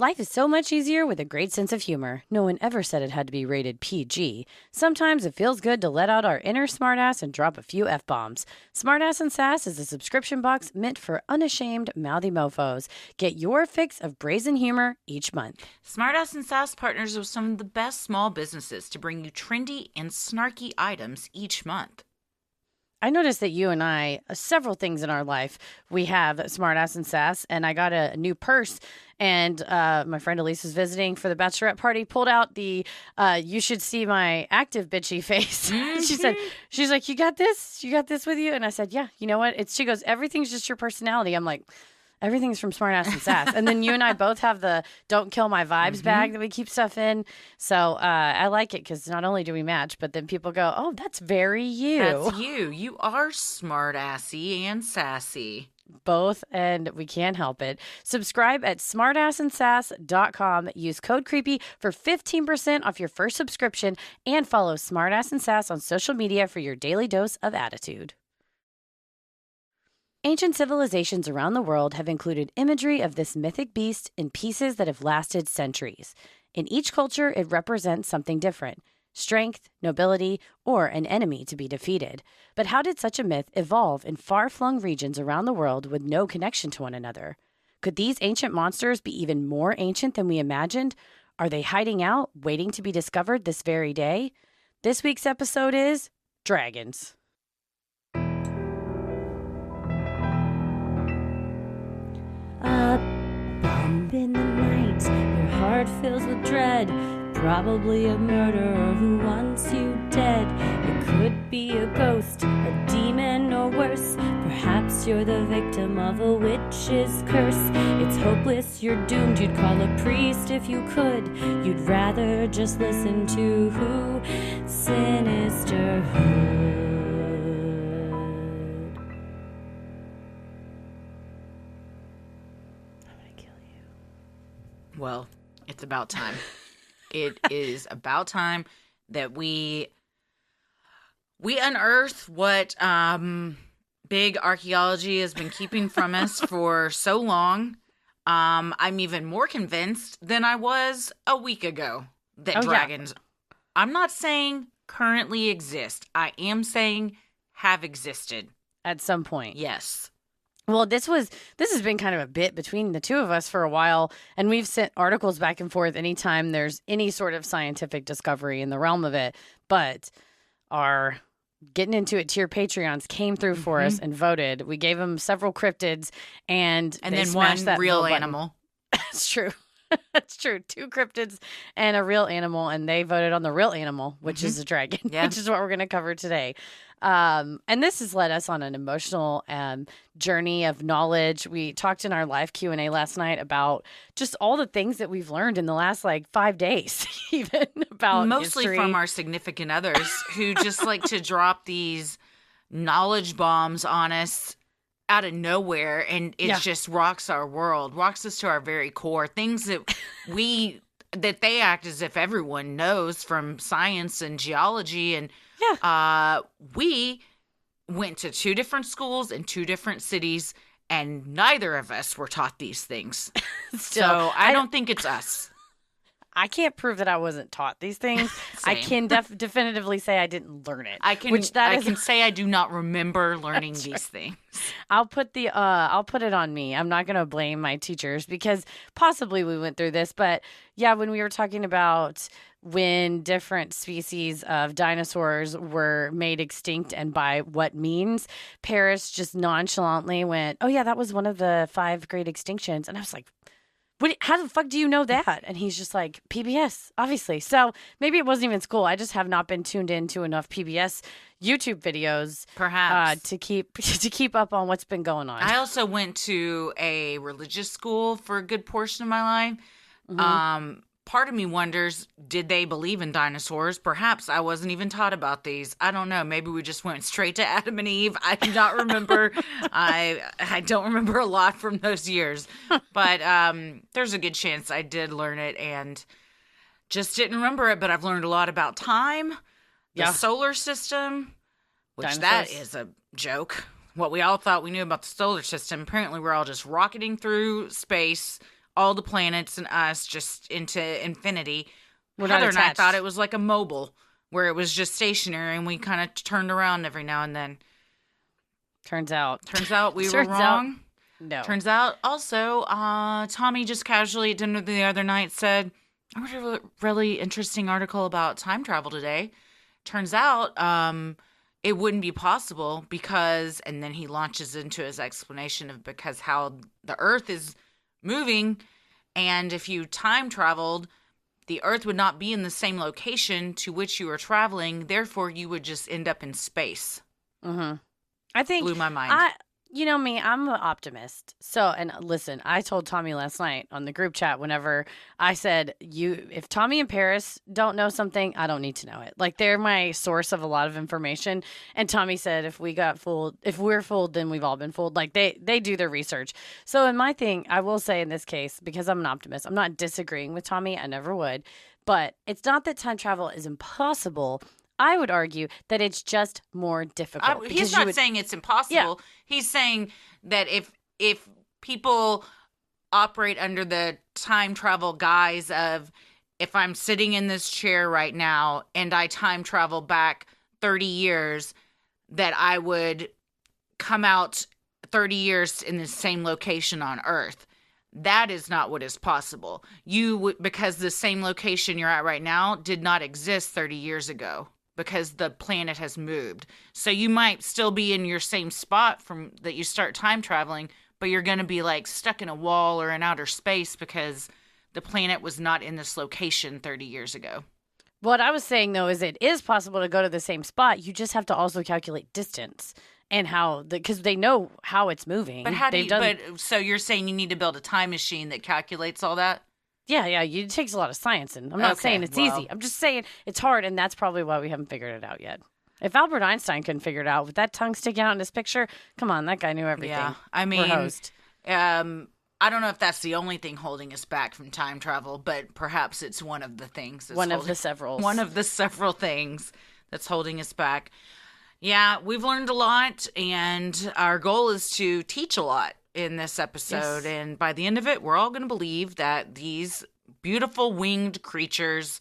Life is so much easier with a great sense of humor. No one ever said it had to be rated PG. Sometimes it feels good to let out our inner smartass and drop a few F-bombs. Smartass and Sass is a subscription box meant for unashamed, mouthy mofos. Get your fix of brazen humor each month. Smartass and Sass partners with some of the best small businesses to bring you trendy and snarky items each month. I noticed that you and I, several things in our life, we have Smartass and Sass, and I got a new purse, and my friend Elise was visiting for the bachelorette party, pulled out the, you should see my active bitchy face. Mm-hmm. She's like, you got this? You got this with you? And I said, yeah, you know what? She goes, everything's just your personality. I'm like, everything's from Smartass and Sass. And then you and I both have the Don't Kill My Vibes bag that we keep stuff in. So I like it because not only do we match, but then people go, oh, that's very you. That's you. You are smart-assy and sassy. Both, and we can't help it. Subscribe at smartassandsass.com. Use code CREEPY for 15% off your first subscription and follow Smartass and Sass on social media for your daily dose of attitude. Ancient civilizations around the world have included imagery of this mythic beast in pieces that have lasted centuries. In each culture, it represents something different: strength, nobility, or an enemy to be defeated. But how did such a myth evolve in far-flung regions around the world with no connection to one another? Could these ancient monsters be even more ancient than we imagined? Are they hiding out, waiting to be discovered this very day? This week's episode is Dragons. A bump in the night, your heart fills with dread. Probably a murderer who wants you dead. It could be a ghost, a demon, or worse. Perhaps you're the victim of a witch's curse. It's hopeless, you're doomed. You'd call a priest if you could. You'd rather just listen to who? Sinisterhood. Well, it's about time. It is about time that we unearth what big archaeology has been keeping from us for so long. I'm even more convinced than I was a week ago that dragons, I'm not saying currently exist. I am saying have existed. At some point. Yes. Well, this has been kind of a bit between the two of us for a while, and we've sent articles back and forth anytime there's any sort of scientific discovery in the realm of it. But our Getting Into It tier Patreons came through for us and voted. We gave them several cryptids, and then one real animal. It's true. That's true. 2 cryptids and a real animal, and they voted on the real animal, which is a dragon, which is what we're going to cover today. And this has led us on an emotional journey of knowledge. We talked in our live Q&A last night about just all the things that we've learned in the last 5 days, even about mostly history. From our significant others who just like to drop these knowledge bombs on us out of nowhere, and it just rocks our world, rocks us to our very core. Things that they act as if everyone knows from science and geology, and we went to 2 different schools in 2 different cities, and neither of us were taught these things. So I don't think it's us. I can't prove that I wasn't taught these things. I can definitively say I didn't learn it. I can say I do not remember learning these things. I'll put it on me. I'm not going to blame my teachers because possibly we went through this. But yeah, when we were talking about when different species of dinosaurs were made extinct and by what means, Paris just nonchalantly went, oh yeah, that was one of the 5 great extinctions. And I was like, how the fuck do you know that? And he's just like, PBS, obviously. So maybe it wasn't even school. I just have not been tuned into enough PBS YouTube videos, perhaps, to keep up on what's been going on. I also went to a religious school for a good portion of my life. Part of me wonders, did they believe in dinosaurs? Perhaps I wasn't even taught about these. I don't know. Maybe we just went straight to Adam and Eve. I do not remember. I don't remember a lot from those years. But there's a good chance I did learn it and just didn't remember it. But I've learned a lot about time, the solar system, which dinosaurs. That is a joke. What we all thought we knew about the solar system. Apparently, we're all just rocketing through space all the planets and us just into infinity. We're not Heather and I attached. thought it was like a mobile where it was just stationary and we kind of turned around every now and then. Turns out We were wrong. No. Turns out also, Tommy just casually at dinner the other night said, I read a really interesting article about time travel today. Turns out it wouldn't be possible because, and then he launches into his explanation of because how the Earth is moving, and if you time traveled, the Earth would not be in the same location to which you were traveling. Therefore, you would just end up in space. Mm-hmm. I think Blew my mind. You know me, I'm an optimist. So, and listen, I told Tommy last night on the group chat whenever I said, if Tommy and Paris don't know something, I don't need to know it. Like, they're my source of a lot of information. And Tommy said, if we're fooled, then we've all been fooled. Like, they do their research. So, in my thing, I will say in this case, because I'm an optimist, I'm not disagreeing with Tommy. I never would. But it's not that time travel is impossible. I would argue that it's just more difficult. He's not saying it's impossible. Yeah. He's saying that if people operate under the time travel guise of, if I'm sitting in this chair right now and I time travel back 30 years, that I would come out 30 years in the same location on Earth. That is not what is possible. Because the same location you're at right now did not exist 30 years ago. Because the planet has moved. So you might still be in your same spot from that you start time traveling, but you're going to be like stuck in a wall or in outer space because the planet was not in this location 30 years ago. What I was saying, though, is it is possible to go to the same spot. You just have to also calculate distance and because they know how it's moving. But so you're saying you need to build a time machine that calculates all that? Yeah, it takes a lot of science, and I'm not saying it's easy. I'm just saying it's hard, and that's probably why we haven't figured it out yet. If Albert Einstein couldn't figure it out with that tongue sticking out in his picture, come on, that guy knew everything. Yeah, I mean, I don't know if that's the only thing holding us back from time travel, but perhaps it's one of the things. One of the several things that's holding us back. Yeah, we've learned a lot, and our goal is to teach a lot in this episode. Yes. And by the end of it, we're all going to believe that these beautiful winged creatures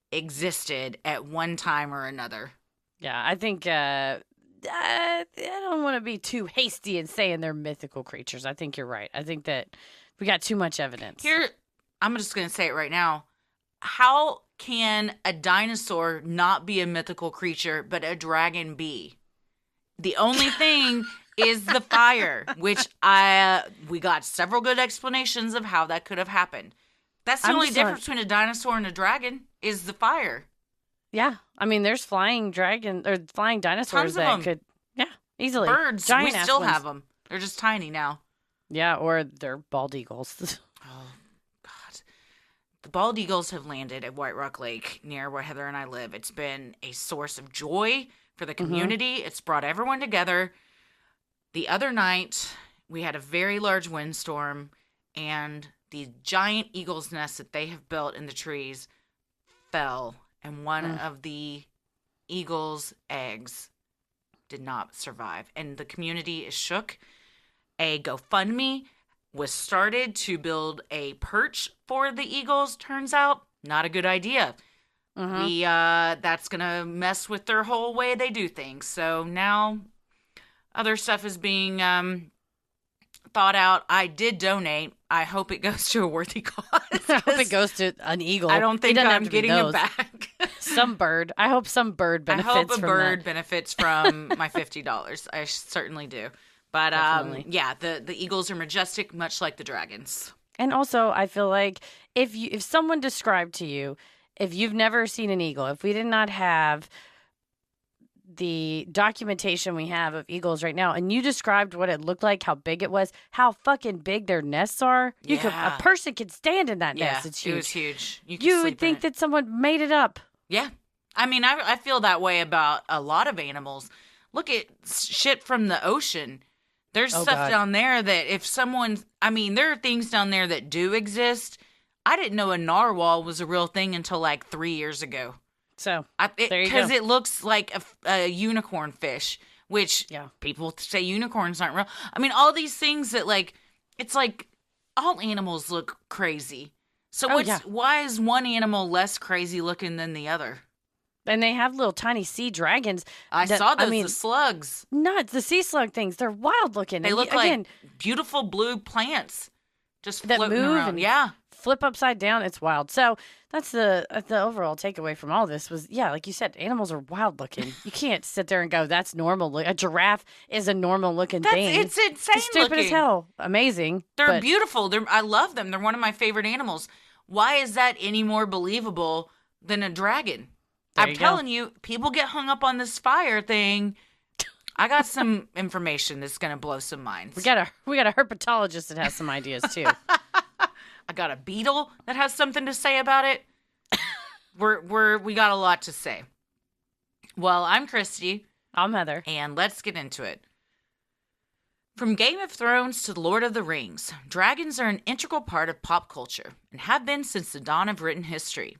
existed at one time or another. Yeah, I think I don't want to be too hasty in saying they're mythical creatures. I think you're right. I think that we got too much evidence. Here, I'm just going to say it right now. How can a dinosaur not be a mythical creature, but a dragon be? The only thing is the fire, which we got several good explanations of how that could have happened. That's the only difference between a dinosaur and a dragon is the fire. Yeah, I mean, there's flying dinosaurs that could, easily. Birds, we still have them. They're just tiny now. Yeah, or they're bald eagles. Oh, God. The bald eagles have landed at White Rock Lake near where Heather and I live. It's been a source of joy for the community. Mm-hmm. It's brought everyone together. The other night, we had a very large windstorm, and the giant eagle's nest that they have built in the trees fell, and one of the eagle's eggs did not survive. And the community is shook. A GoFundMe was started to build a perch for the eagles. Turns out, not a good idea. Mm-hmm. That's going to mess with their whole way they do things. So now other stuff is being thought out. I did donate. I hope it goes to a worthy cause. I hope it goes to an eagle. I don't think I'm getting it back. Some bird. I hope some bird benefits from that. I hope a bird benefits from my $50. I certainly do. But yeah, the eagles are majestic, much like the dragons. And also, I feel like if someone described to you, if you've never seen an eagle, if we did not have the documentation we have of eagles right now, and you described what it looked like, how big it was, how fucking big their nests are, a person could stand in that nest. It's huge. It was huge. You would think that someone made it up. Yeah. I mean, I feel that way about a lot of animals. Look at shit from the ocean. There's stuff down there that if someone, there are things down there that do exist. I didn't know a narwhal was a real thing until like 3 years ago. So, there you go. Because it looks like a unicorn fish, which people say unicorns aren't real. I mean, all these things that it's like all animals look crazy. So yeah. why is one animal less crazy looking than the other? And they have little tiny sea dragons. I that, saw those, I mean, the slugs. nuts. The sea slug things. They're wild looking. They And look again, like beautiful blue plants just that floating move around. and Yeah. flip upside down. It's wild. So that's the overall takeaway from all this was, yeah, like you said, animals are wild looking. You can't sit there and go, that's normal. A giraffe is a normal looking thing. It's insane It's stupid looking. as hell. Amazing. They're but beautiful. I love them. They're one of my favorite animals. Why is that any more believable than a dragon? There I'm you go. telling you, people get hung up on this fire thing. I got some information that's going to blow some minds. We got a herpetologist that has some ideas too. I got a beetle that has something to say about it. We got a lot to say. Well, I'm Christy, I'm Heather. and let's get into it. From Game of Thrones to Lord of the Rings, dragons are an integral part of pop culture and have been since the dawn of written history.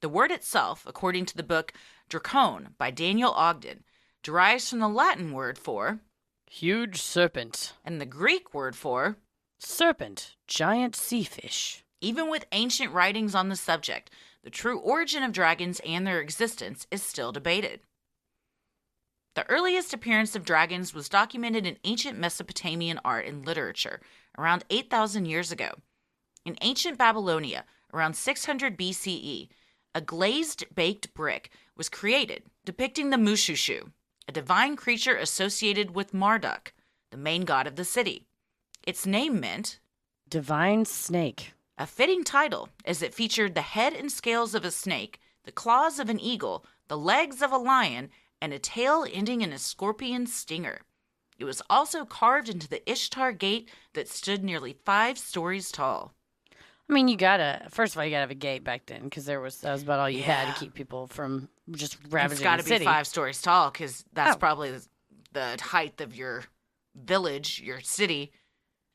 The word itself, according to the book Dracone by Daniel Ogden, derives from the Latin word for Huge serpent. and the Greek word for. Serpent, giant sea fish. Even with ancient writings on the subject, the true origin of dragons and their existence is still debated. The earliest appearance of dragons was documented in ancient Mesopotamian art and literature around 8,000 years ago. In ancient Babylonia, around 600 BCE, a glazed baked brick was created depicting the Mushushu, a divine creature associated with Marduk, the main god of the city. Its name meant Divine snake. a fitting title, as it featured the head and scales of a snake, the claws of an eagle, the legs of a lion, and a tail ending in a scorpion stinger. It was also carved into the Ishtar gate that stood nearly 5 stories tall. I mean, first of all, you gotta have a gate back then because that was about all you had to keep people from just ravaging It's got to the be city. 5 stories tall because that's Oh. probably the height of your village, your city.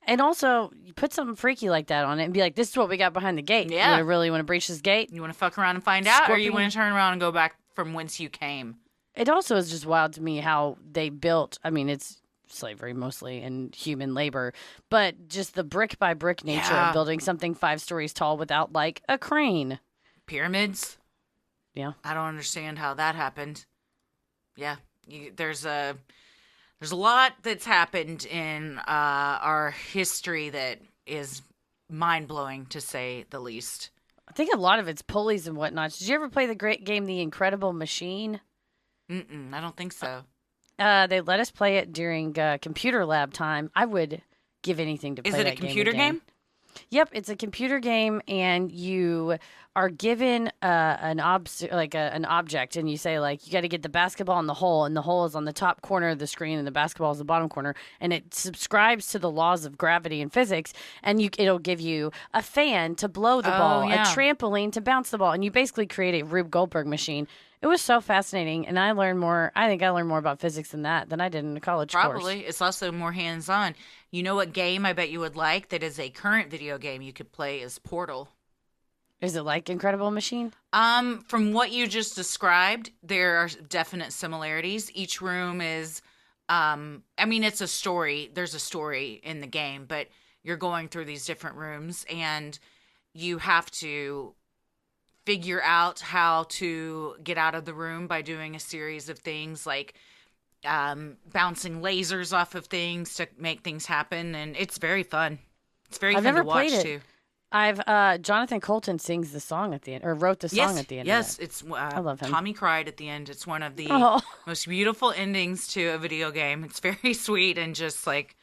And also, you put something freaky like that on it and be like, this is what we got behind the gate. Yeah. You really want to breach this gate? You want to fuck around and find out, or you Scorpion. want to turn around and go back from whence you came? It also is just wild to me how they built, I mean, it's slavery mostly and human labor, but just the brick by brick nature Yeah. of building something 5 stories tall without like a crane. Pyramids? Yeah. I don't understand how that happened. Yeah, there's a lot that's happened in our history that is mind-blowing, to say the least. I think a lot of it's pulleys and whatnot. Did you ever play the great game, The Incredible Machine? I don't think so. They let us play it during computer lab time. I would give anything to play Is it that a computer again. game? Yep, it's a computer game, and you are given an object, and you say like you got to get the basketball in the hole, and the hole is on the top corner of the screen, and the basketball is the bottom corner, and it subscribes to the laws of gravity and physics, and it'll give you a fan to blow the ball, yeah. a trampoline to bounce the ball, and you basically create a Rube Goldberg machine. It was so fascinating, and I learned more. I think I learned more about physics than I did in a college course. Probably. It's also more hands-on. You know what game I bet you would like that is a current video game you could play is Portal. Is it like Incredible Machine? From what you just described, there are definite similarities. Each room is, it's a story. There's a story in the game, but you're going through these different rooms and you have to figure out how to get out of the room by doing a series of things like bouncing lasers off of things to make things happen, and it's very fun. It's very I've fun never to watch played it. too. I've Jonathan Colton sings the song at the end, or wrote the song at the end. Yes, of it. it's I love him. Tommy cried at the end. It's one of the Oh. most beautiful endings to a video game. It's very sweet and just like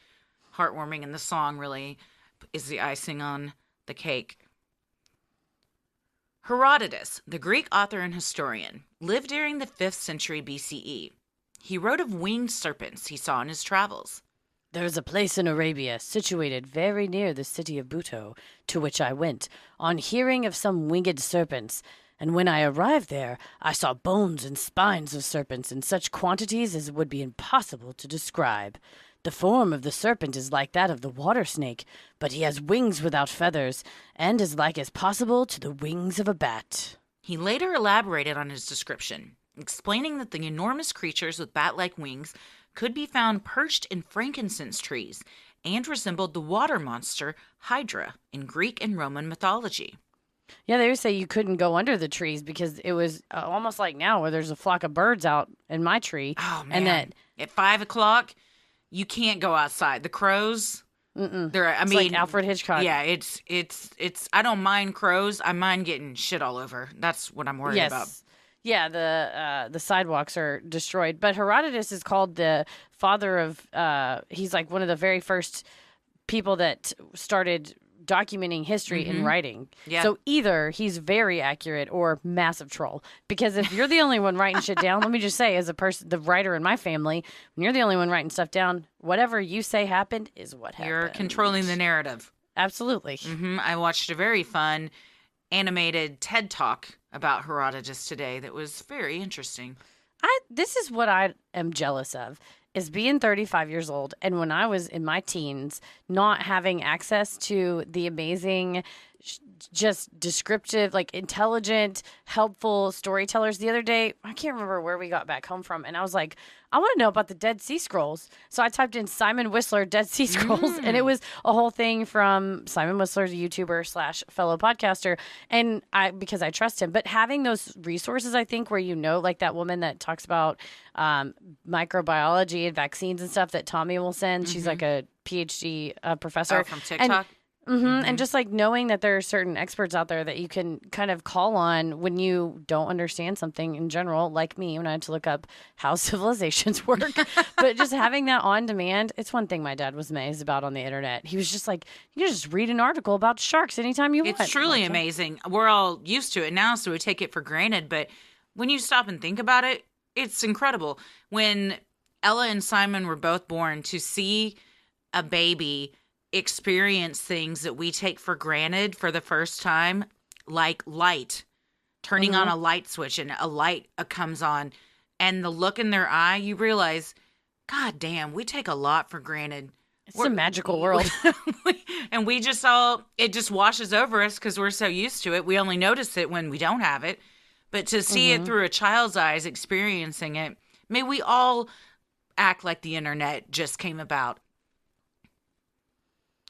heartwarming, and the song really is the icing on the cake. Herodotus, the Greek author and historian, lived during the 5th century BCE. He wrote of winged serpents he saw in his travels. There is a place in Arabia, situated very near the city of Buto, to which I went, on hearing of some winged serpents. And when I arrived there, I saw bones and spines of serpents in such quantities as it would be impossible to describe. The form of the serpent is like that of the water snake, but he has wings without feathers, and is like as possible to the wings of a bat. He later elaborated on his description, explaining that the enormous creatures with bat-like wings could be found perched in frankincense trees and resembled the water monster Hydra in Greek and Roman mythology. Yeah, they would say you couldn't go under the trees because it was almost like now where there's a flock of birds out in my tree. Oh, man. And that at 5 o'clock, you can't go outside. The crows, it's like Alfred Hitchcock. Yeah, it's. I don't mind crows. I mind getting shit all over. That's what I'm worried about. Yeah, the sidewalks are destroyed. But Herodotus is called the father of, he's like one of the very first people that started documenting history in writing. Yeah. So either he's very accurate or massive troll. Because if you're the only one writing shit down, let me just say, as a person, the writer in my family, when you're the only one writing stuff down, whatever you say happened is what happened. You're controlling the narrative. Absolutely. I watched a very fun animated TED Talk about Herodotus today that was very interesting. This is what I am jealous of, is being 35 years old and when I was in my teens, not having access to the amazing, just descriptive, like intelligent, helpful storytellers. The other day, I can't remember where we got back home from, and I was like, I want to know about the Dead Sea Scrolls. So I typed in Simon Whistler Dead Sea Scrolls, and it was a whole thing from Simon Whistler's a YouTuber / fellow podcaster, and because I trust him. But having those resources, I think, where like that woman that talks about microbiology and vaccines and stuff that Tommy will send. She's like a PhD professor. From TikTok? And just like knowing that there are certain experts out there that you can kind of call on when you don't understand something in general, like me when I had to look up how civilizations work. But just having that on demand, it's one thing my dad was amazed about on the internet. He was just like, you can just read an article about sharks anytime you want. It's truly amazing. We're all used to it now, so we take it for granted. But when you stop and think about it, it's incredible. When Ella and Simon were both born, to see a baby experience things that we take for granted for the first time, like light, turning on a light switch and a light comes on, and the look in their eye, you realize, God damn, we take a lot for granted. It's a magical world. And we just it just washes over us because we're so used to it. We only notice it when we don't have it. But to see it through a child's eyes, experiencing it, may we all act like the internet just came about.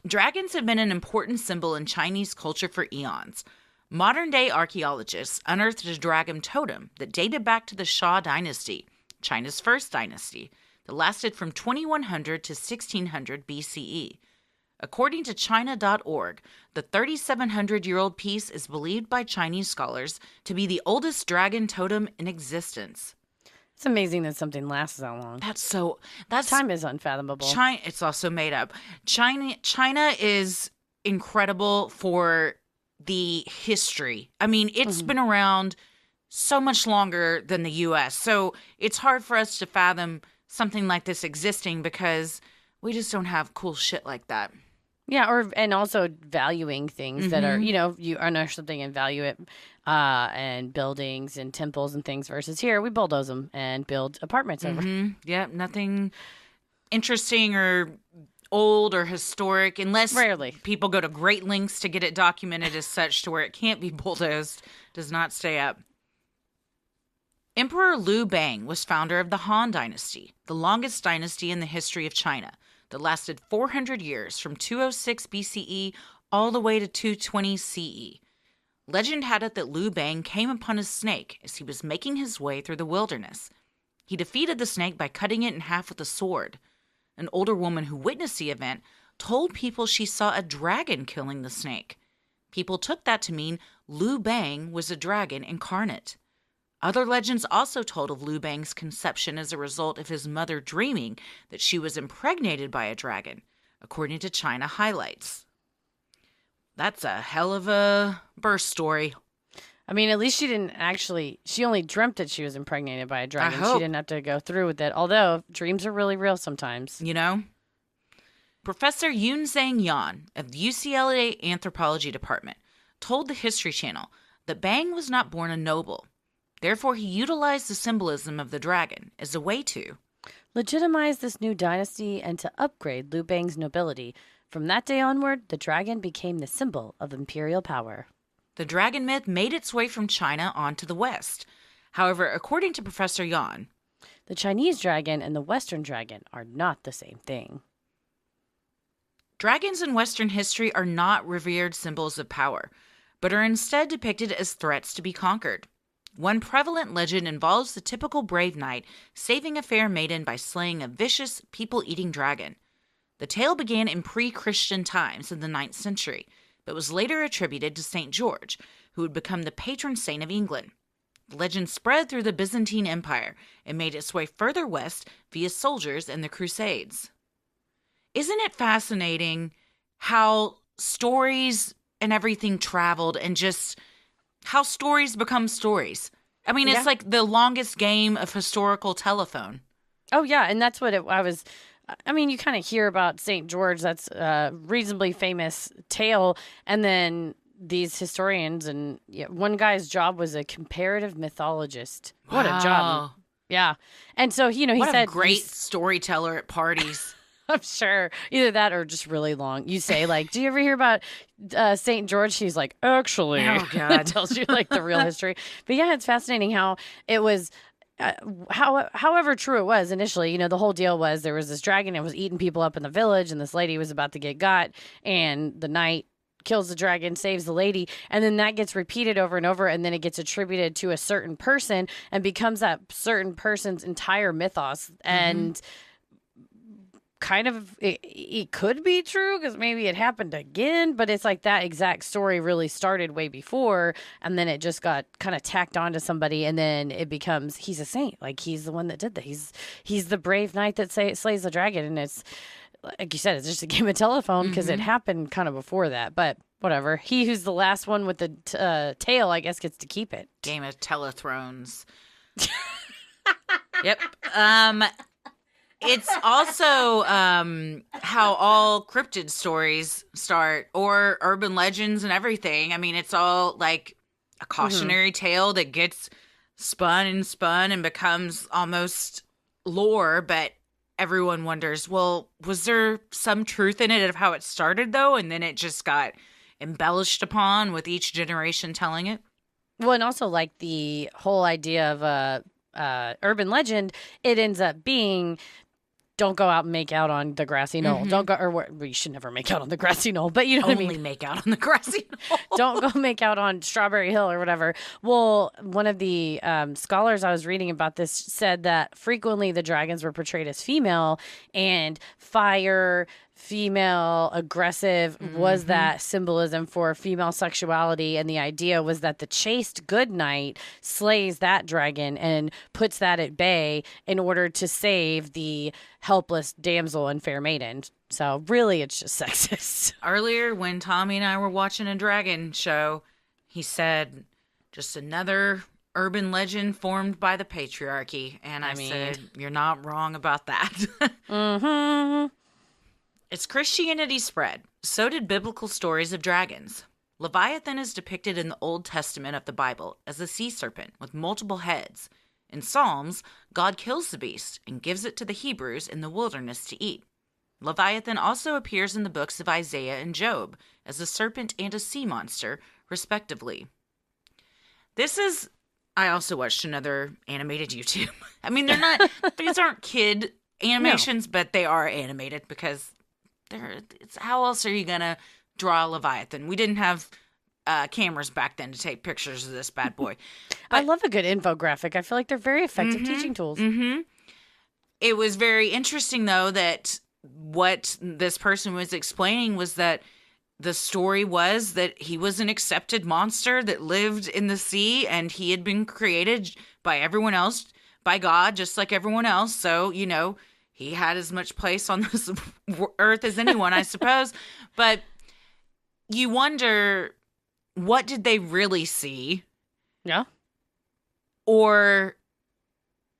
Dragons have been an important symbol in Chinese culture for eons. Modern-day archaeologists unearthed a dragon totem that dated back to the Shah dynasty, China's first dynasty, that lasted from 2100 to 1600 BCE. According to China.org, the 3,700-year-old piece is believed by Chinese scholars to be the oldest dragon totem in existence. It's amazing that something lasts that long. That's time is unfathomable. It's also made up. China is incredible for the history. I mean, it's been around so much longer than the U.S. So it's hard for us to fathom something like this existing because we just don't have cool shit like that. Yeah, and also valuing things that are, you unearth something and value it, and buildings and temples and things versus here, we bulldoze them and build apartments over. Yeah, nothing interesting or old or historic, unless rarely people go to great lengths to get it documented as such to where it can't be bulldozed, does not stay up. Emperor Liu Bang was founder of the Han Dynasty, the longest dynasty in the history of China, that lasted 400 years from 206 BCE all the way to 220 CE. Legend had it that Liu Bang came upon a snake as he was making his way through the wilderness. He defeated the snake by cutting it in half with a sword. An older woman who witnessed the event told people she saw a dragon killing the snake. People took that to mean Liu Bang was a dragon incarnate. Other legends also told of Liu Bang's conception as a result of his mother dreaming that she was impregnated by a dragon, according to China Highlights. That's a hell of a birth story. I mean, at least she only dreamt that she was impregnated by a dragon. She didn't have to go through with it, although dreams are really real sometimes. You know? Professor Yunzhang Yan of the UCLA Anthropology Department told the History Channel that Bang was not born a noble. Therefore, he utilized the symbolism of the dragon as a way to legitimize this new dynasty and to upgrade Liu Bang's nobility. From that day onward, the dragon became the symbol of imperial power. The dragon myth made its way from China onto the West. However, according to Professor Yan, the Chinese dragon and the Western dragon are not the same thing. Dragons in Western history are not revered symbols of power, but are instead depicted as threats to be conquered. One prevalent legend involves the typical brave knight saving a fair maiden by slaying a vicious, people-eating dragon. The tale began in pre-Christian times in the 9th century, but was later attributed to St. George, who would become the patron saint of England. The legend spread through the Byzantine Empire and made its way further west via soldiers in the Crusades. Isn't it fascinating how stories and everything traveled and just how stories become stories? I mean, it's like the longest game of historical telephone. Oh, yeah. And that's what I mean, you kind of hear about St. George. That's a reasonably famous tale. And then these historians, and one guy's job was a comparative mythologist. What a job. Yeah. And so, he what said. A great storyteller at parties. I'm sure. Either that or just really long. You say, like, do you ever hear about St. George? He's like, actually. Oh, God. Tells you, like, the real history. But yeah, it's fascinating how it was, however true it was initially, the whole deal was there was this dragon that was eating people up in the village, and this lady was about to get got, and the knight kills the dragon, saves the lady, and then that gets repeated over and over, and then it gets attributed to a certain person and becomes that certain person's entire mythos. And kind of it could be true because maybe it happened again, but it's like that exact story really started way before, and then it just got kind of tacked onto somebody, and then it becomes he's a saint, like he's the one that did that, he's the brave knight that slays the dragon. And it's like you said, it's just a game of telephone because it happened kind of before that. But whatever, he who's the last one with the tail, I guess, gets to keep it. Game of Telethrones. Yep. It's also how all cryptid stories start, or urban legends and everything. I mean, it's all like a cautionary tale that gets spun and becomes almost lore, but everyone wonders, well, was there some truth in it of how it started, though? And then it just got embellished upon with each generation telling it? Well, and also like the whole idea of a urban legend, it ends up being don't go out and make out on the grassy knoll. Don't go, or we should never make out on the grassy knoll, but you know what I mean? Only make out on the grassy knoll. Don't go make out on Strawberry Hill or whatever. Well, one of the scholars I was reading about this said that frequently the dragons were portrayed as female, and fire, female, aggressive was that symbolism for female sexuality. And the idea was that the chaste good knight slays that dragon and puts that at bay in order to save the helpless damsel and fair maiden. So really, it's just sexist. Earlier, when Tommy and I were watching a dragon show, he said, just another urban legend formed by the patriarchy. And I said, you're not wrong about that. As Christianity spread, so did biblical stories of dragons. Leviathan is depicted in the Old Testament of the Bible as a sea serpent with multiple heads. In Psalms, God kills the beast and gives it to the Hebrews in the wilderness to eat. Leviathan also appears in the books of Isaiah and Job as a serpent and a sea monster, respectively. I also watched another animated YouTube. I mean, these aren't kid animations, but they are animated because how else are you going to draw a Leviathan? We didn't have cameras back then to take pictures of this bad boy. But, I love a good infographic. I feel like they're very effective teaching tools. It was very interesting, though, that what this person was explaining was that the story was that he was an accepted monster that lived in the sea, and he had been created by everyone else, by God, just like everyone else. So, he had as much place on this earth as anyone, I suppose. But you wonder, what did they really see? Yeah. Or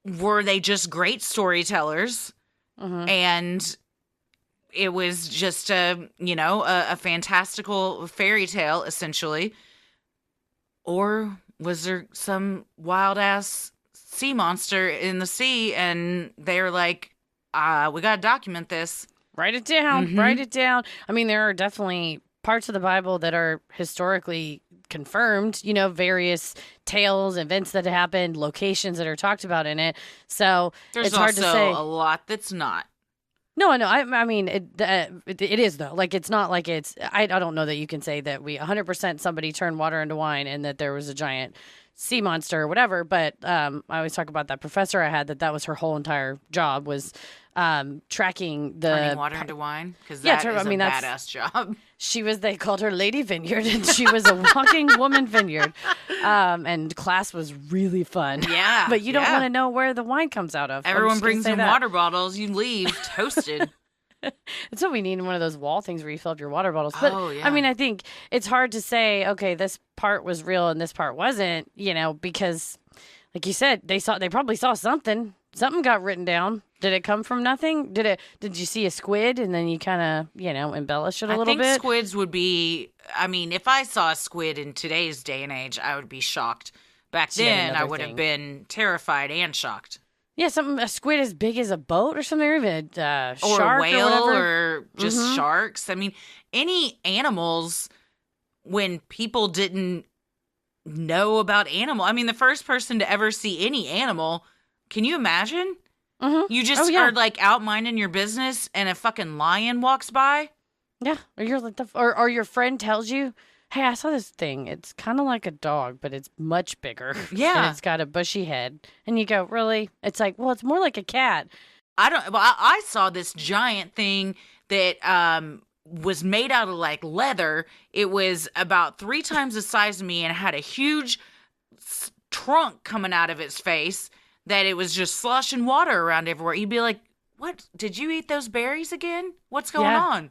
were they just great storytellers? And it was just a fantastical fairy tale, essentially. Or was there some wild-ass sea monster in the sea, and they're like, we got to document this. Write it down. Write it down. I mean, there are definitely parts of the Bible that are historically confirmed, various tales, events that happened, locations that are talked about in it. So there's it's hard to say. a lot that's not. No, no. I mean, it is though. Like, it's not like it's. I don't know that you can say that we 100% somebody turned water into wine and that there was a giant sea monster or whatever. But I always talk about that professor I had that was her whole entire job was tracking the Turning water into wine, because that's a badass job. They called her Lady Vineyard, and she was a walking woman vineyard. And class was really fun. Yeah. But you don't want to know where the wine comes out of. Everyone brings in water bottles. You leave toasted. That's what we need in one of those wall things where you fill up your water bottles. But yeah. I mean, I think it's hard to say, okay, this part was real and this part wasn't, because like you said, they probably saw something. Something got written down. Did it come from nothing? Did you see a squid and then you kind of, embellish it a little bit? I think squids would be, if I saw a squid in today's day and age, I would be shocked. Back then, I would have been terrified and shocked. Yeah, a squid as big as a boat or something, or even a shark or a whale or whatever. Or just sharks. I mean, any animals when people didn't know about animal. I mean, the first person to ever see any animal, can you imagine? Mm-hmm. You just are like out minding your business and a fucking lion walks by? Yeah, or you're like or your friend tells you, hey, I saw this thing. It's kind of like a dog, but it's much bigger. Yeah. And it's got a bushy head. And you go, really? It's like, well, it's more like a cat. I saw this giant thing that was made out of like leather. It was about 3 times the size of me and it had a huge trunk coming out of its face that it was just sloshing water around everywhere. You'd be like, what? Did you eat those berries again? What's going on?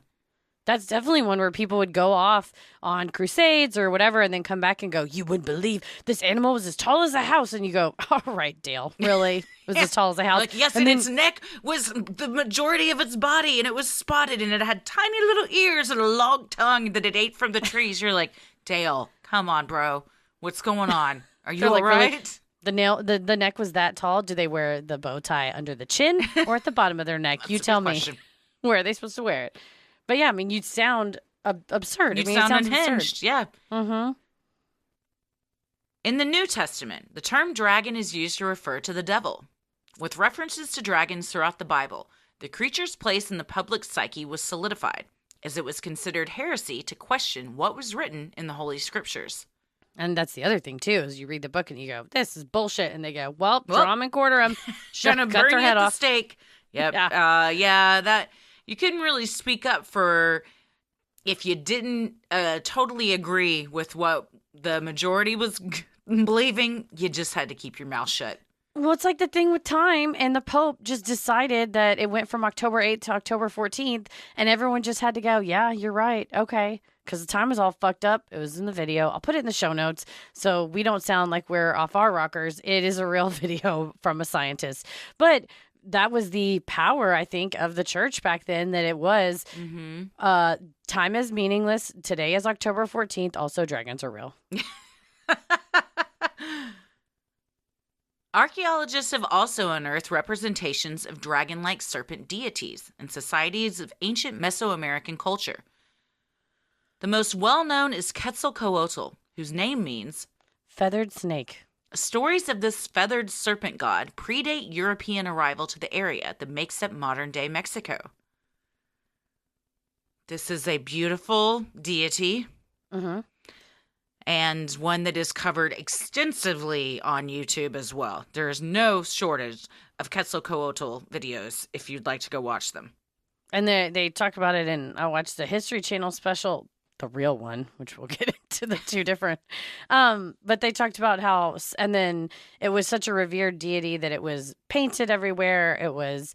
That's definitely one where people would go off on crusades or whatever and then come back and go, you wouldn't believe this animal was as tall as a house. And you go, all right, Dale, really? It was as tall as a house? Like, yes, and its neck was the majority of its body and it was spotted and it had tiny little ears and a long tongue that it ate from the trees. You're like, Dale, come on, bro. What's going on? Are you all right? Really? The neck was that tall? Do they wear the bow tie under the chin or at the bottom of their neck? You tell me. Where are they supposed to wear it? But yeah, I mean, you'd sound absurd. You'd sound unhinged, absurd. yeah. Mm-hmm. In the New Testament, the term dragon is used to refer to the devil. With references to dragons throughout the Bible, the creature's place in the public psyche was solidified, as it was considered heresy to question what was written in the Holy Scriptures. And that's the other thing, too, is you read the book and you go, this is bullshit. And they go, well, draw them and quarter them. Gonna burn their head off. The stake. Yep. Yeah. That you couldn't really speak up for if you didn't totally agree with what the majority was believing. You just had to keep your mouth shut. Well, it's like the thing with time, and the Pope just decided that it went from October 8th to October 14th, and everyone just had to go, yeah, you're right, okay, because the time was all fucked up. It was in the video. I'll put it in the show notes so we don't sound like we're off our rockers. It is a real video from a scientist. But that was the power, I think, of the church back then, that it was time is meaningless. Today is October 14th. Also, dragons are real. Archaeologists have also unearthed representations of dragon-like serpent deities in societies of ancient Mesoamerican culture. The most well-known is Quetzalcoatl, whose name means feathered snake. Stories of this feathered serpent god predate European arrival to the area that makes up modern-day Mexico. This is a beautiful deity. Mm-hmm. And one that is covered extensively on YouTube as well. There is no shortage of Quetzalcoatl videos if you'd like to go watch them. And they talked about it in, I watched the History Channel special, the real one, which we'll get into the two different. But they talked about how, and then it was such a revered deity that it was painted everywhere. It was,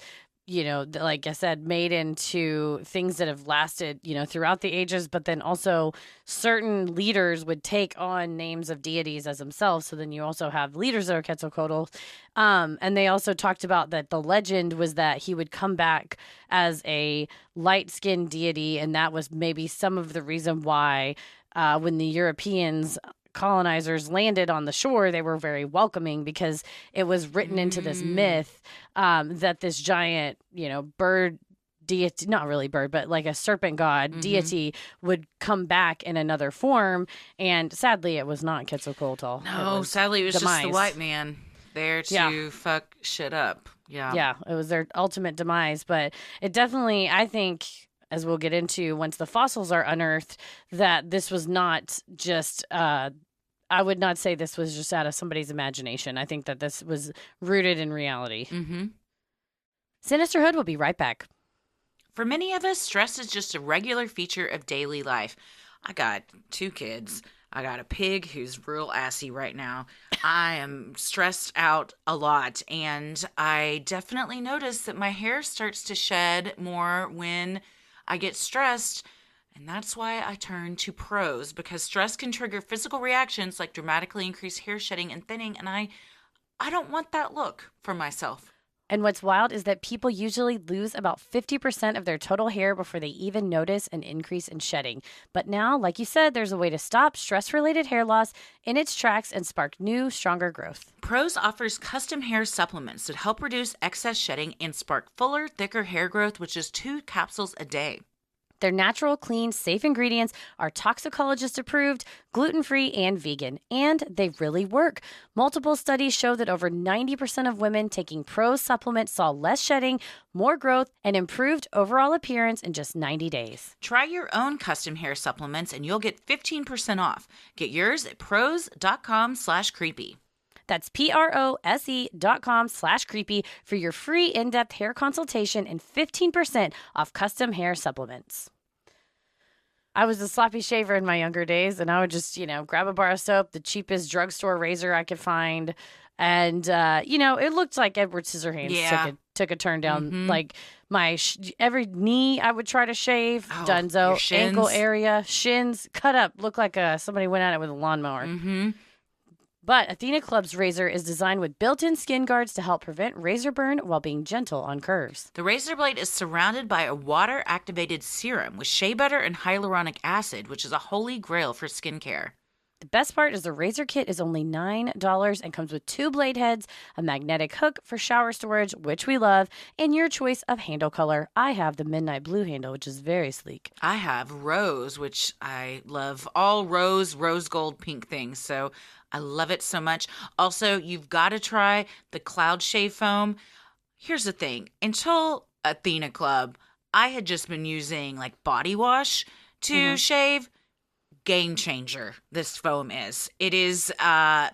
like I said, made into things that have lasted, throughout the ages. But then also certain leaders would take on names of deities as themselves. So then you also have leaders that are Quetzalcoatl. And they also talked about that the legend was that he would come back as a light-skinned deity. And that was maybe some of the reason why when the Europeans colonizers landed on the shore, they were very welcoming because it was written into this myth that this giant, bird deity, not really bird, but like a serpent god deity would come back in another form. And sadly, it was not Quetzalcoatl. No, sadly, it was just the white man there to fuck shit up. Yeah. Yeah, it was their ultimate demise. But it definitely, I think, as we'll get into once the fossils are unearthed, that this was not just, I would not say this was just out of somebody's imagination. I think that this was rooted in reality. Mm-hmm. Sinisterhood will be right back. For many of us, stress is just a regular feature of daily life. I got 2 kids. I got a pig who's real assy right now. I am stressed out a lot, and I definitely notice that my hair starts to shed more when I get stressed, and that's why I turn to Prose, because stress can trigger physical reactions like dramatically increased hair shedding and thinning, and I don't want that look for myself. And what's wild is that people usually lose about 50% of their total hair before they even notice an increase in shedding. But now, like you said, there's a way to stop stress-related hair loss in its tracks and spark new, stronger growth. Prose offers custom hair supplements that help reduce excess shedding and spark fuller, thicker hair growth, which is 2 capsules a day. Their natural, clean, safe ingredients are toxicologist approved, gluten-free, and vegan. And they really work. Multiple studies show that over 90% of women taking Prose supplements saw less shedding, more growth, and improved overall appearance in just 90 days. Try your own custom hair supplements and you'll get 15% off. Get yours at prose.com/creepy. That's prose.com/creepy for your free in-depth hair consultation and 15% off custom hair supplements. I was a sloppy shaver in my younger days, and I would just, grab a bar of soap, the cheapest drugstore razor I could find. And, it looked like Edward Scissorhands took a turn down. Mm-hmm. Like my every knee I would try to shave, your dunzo, shins. ankle area, shins, cut up, looked like somebody went at it with a lawnmower. Mm-hmm. But Athena Club's razor is designed with built-in skin guards to help prevent razor burn while being gentle on curves. The razor blade is surrounded by a water-activated serum with shea butter and hyaluronic acid, which is a holy grail for skincare. The best part is the razor kit is only $9 and comes with 2 blade heads, a magnetic hook for shower storage, which we love, and your choice of handle color. I have the midnight blue handle, which is very sleek. I have rose, which I love. All rose gold, pink things. So I love it so much. Also, you've got to try the Cloud Shave Foam. Here's the thing. Until Athena Club, I had just been using like body wash to shave. Game changer, this foam is. It is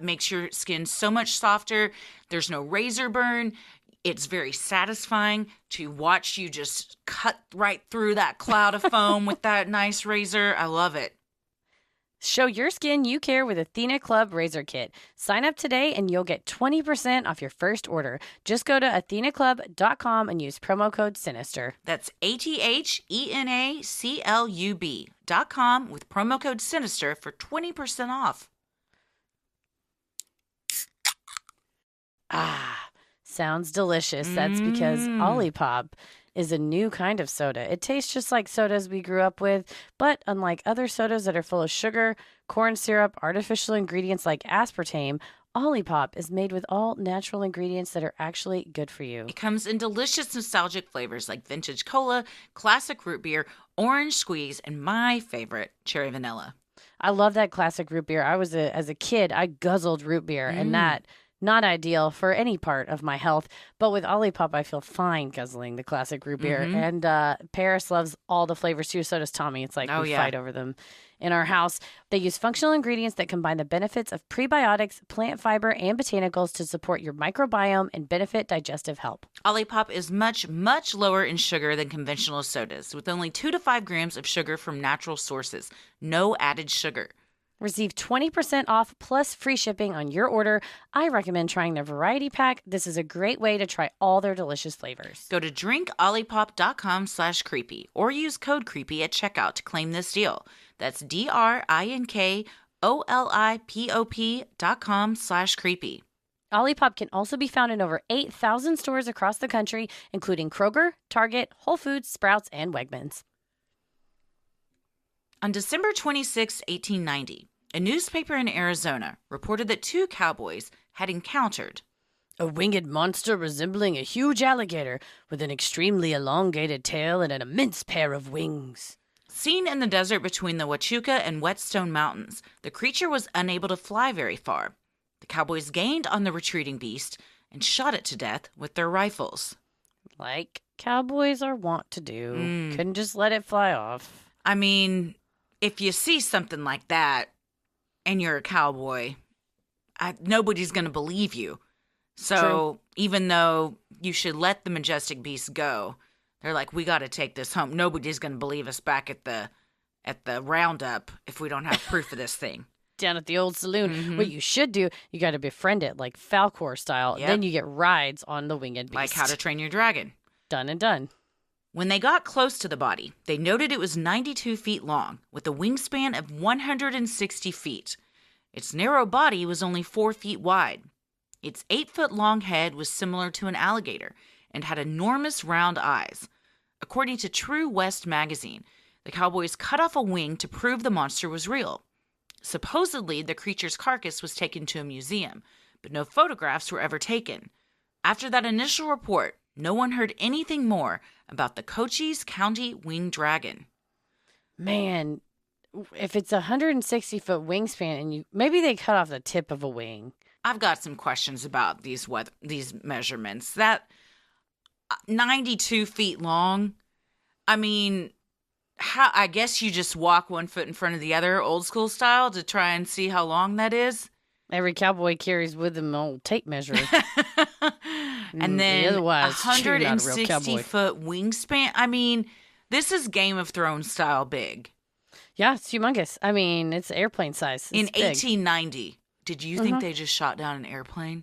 makes your skin so much softer. There's no razor burn. It's very satisfying to watch you just cut right through that cloud of foam with that nice razor. I love it. Show your skin you care with Athena Club Razor Kit. Sign up today and you'll get 20% off your first order. Just go to athenaclub.com and use promo code SINISTER. That's ATHENACLUB.com with promo code SINISTER for 20% off. Ah, sounds delicious. That's because Olipop is a new kind of soda. It tastes just like sodas we grew up with, but unlike other sodas that are full of sugar, corn syrup, artificial ingredients like aspartame, Olipop is made with all natural ingredients that are actually good for you. It comes in delicious nostalgic flavors like vintage cola, classic root beer, orange squeeze, and my favorite, cherry vanilla. I love that classic root beer. As a kid, I guzzled root beer, and that not ideal for any part of my health. But with Olipop, I feel fine guzzling the classic root beer. And Paris loves all the flavors too. So does Tommy. It's like we fight over them in our house. They use functional ingredients that combine the benefits of prebiotics, plant fiber, and botanicals to support your microbiome and benefit digestive health. Olipop is much, much lower in sugar than conventional sodas, with only 2 to 5 grams of sugar from natural sources. No added sugar. Receive 20% off plus free shipping on your order. I recommend trying their variety pack. This is a great way to try all their delicious flavors. Go to drinkolipop.com/creepy or use code creepy at checkout to claim this deal. That's drinkolipop.com/creepy. Olipop can also be found in over 8,000 stores across the country, including Kroger, Target, Whole Foods, Sprouts, and Wegmans. On December 26, 1890, a newspaper in Arizona reported that 2 cowboys had encountered a winged monster resembling a huge alligator with an extremely elongated tail and an immense pair of wings. Seen in the desert between the Huachuca and Whetstone Mountains, the creature was unable to fly very far. The cowboys gained on the retreating beast, and shot it to death with their rifles. Like cowboys are wont to do. Couldn't just let it fly off. I mean, if you see something like that and you're a cowboy, nobody's going to believe you. So True. even though you should let the majestic beast go, they're like, we got to take this home. Nobody's going to believe us back at the roundup if we don't have proof of this thing. Down at the old saloon. What you should do, you got to befriend it like Falcor style. Yep. Then you get rides on the winged beast. Like How to Train Your Dragon. Done and done. When they got close to the body, they noted it was 92 feet long, with a wingspan of 160 feet. Its narrow body was only 4 feet wide. Its 8-foot-long head was similar to an alligator and had enormous round eyes. According to True West magazine, the cowboys cut off a wing to prove the monster was real. Supposedly, the creature's carcass was taken to a museum, but no photographs were ever taken. After that initial report, no one heard anything more about the Cochise County winged dragon. Man, if it's 160-foot wingspan and maybe they cut off the tip of a wing. I've got some questions about these measurements. That 92 feet long, I mean, I guess you just walk 1 foot in front of the other, old school style, to try and see how long that is. Every cowboy carries with him an old tape measure. And then otherwise, you're not a real cowboy. 160-foot wingspan. I mean, this is Game of Thrones style big. Yeah, it's humongous. I mean, it's airplane size. In It's big. 1890, did you think they just shot down an airplane?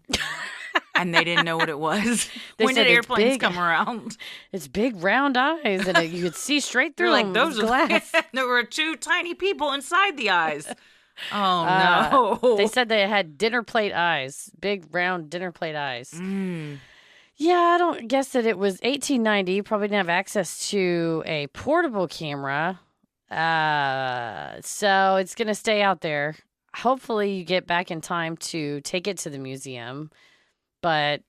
And they didn't know what it was? They When said did it's airplanes big. come around? It's big round eyes, and you could see straight through They're them. like, those are glass. There were 2 tiny people inside the eyes. Oh, no. They said they had dinner plate eyes, big round dinner plate eyes. Mm. Yeah, I don't guess that it was 1890. You probably didn't have access to a portable camera. So it's going to stay out there. Hopefully you get back in time to take it to the museum. But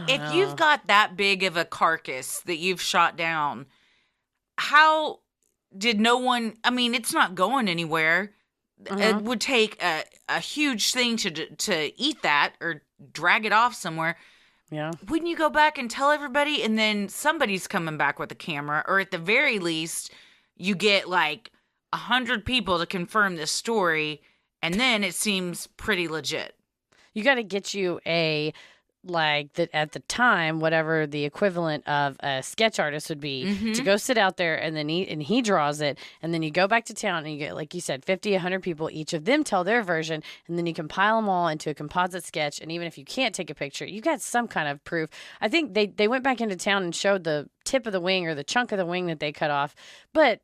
If you've got that big of a carcass that you've shot down, how did no one, I mean, it's not going anywhere. It would take a huge thing to eat that or drag it off somewhere. Yeah. Wouldn't you go back and tell everybody, and then somebody's coming back with a camera, or at the very least, you get like 100 people to confirm this story, and then it seems pretty legit. You got to get you at the time, whatever the equivalent of a sketch artist would be, to go sit out there, and then he draws it, and then you go back to town and you get, like you said, 50, 100 people, each of them tell their version, and then you compile them all into a composite sketch. And even if you can't take a picture, you got some kind of proof. I think they went back into town and showed the tip of the wing or the chunk of the wing that they cut off. But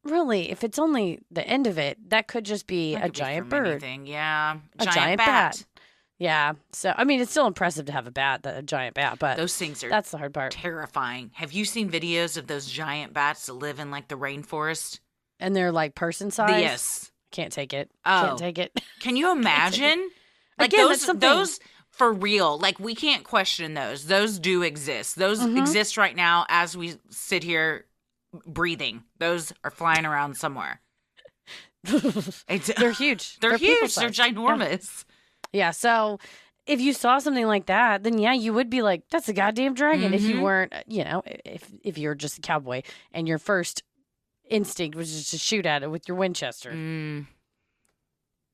really, if it's only the end of it, that could just be That a could be giant from bird. anything. Yeah. A giant bat. Yeah. So, I mean, it's still impressive to have a giant bat, but Those things are that's the hard part. terrifying. Have you seen videos of those giant bats that live in like the rainforest? And they're like person size. Yes. Can't take it. Oh. Can't take it. Can you imagine? Like Again, that's something- those for real. Like we can't question those. Those do exist. Those exist right now as we sit here breathing. Those are flying around somewhere. They're huge. They're people huge. They're size. ginormous. Yeah. So if you saw something like that, then yeah, you would be like, that's a goddamn dragon. If you weren't, if you're just a cowboy and your first instinct was just to shoot at it with your Winchester. In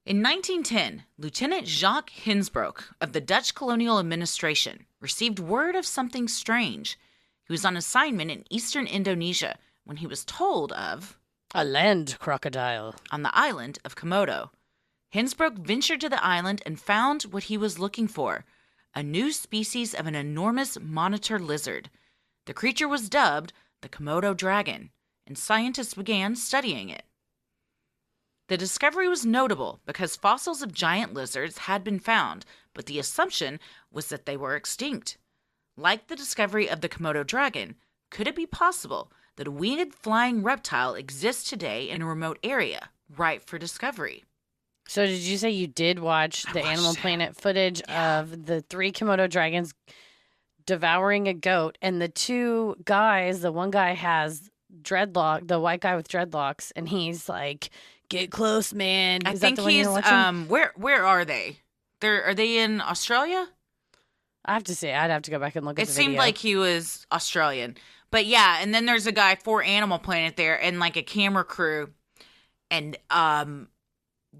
1910, Lieutenant Jacques Hinsbroek of the Dutch Colonial Administration received word of something strange. He was on assignment in eastern Indonesia when he was told of A land crocodile. on the island of Komodo. Hinsbroek ventured to the island and found what he was looking for, a new species of an enormous monitor lizard. The creature was dubbed the Komodo dragon, and scientists began studying it. The discovery was notable because fossils of giant lizards had been found, but the assumption was that they were extinct. Like the discovery of the Komodo dragon, could it be possible that a winged flying reptile exists today in a remote area, ripe for discovery? So did you say you did watch the watched Animal it. Planet footage of the 3 Komodo dragons devouring a goat, and the 2 guys, the one guy has dreadlock, the white guy with dreadlocks, and he's like, "Get close, man." I Is think that the one he's you're watching? where are they? Are they in Australia? I have to say, I'd have to go back and look at It the seemed video. like he was Australian. But yeah, and then there's a guy for Animal Planet there and like a camera crew. And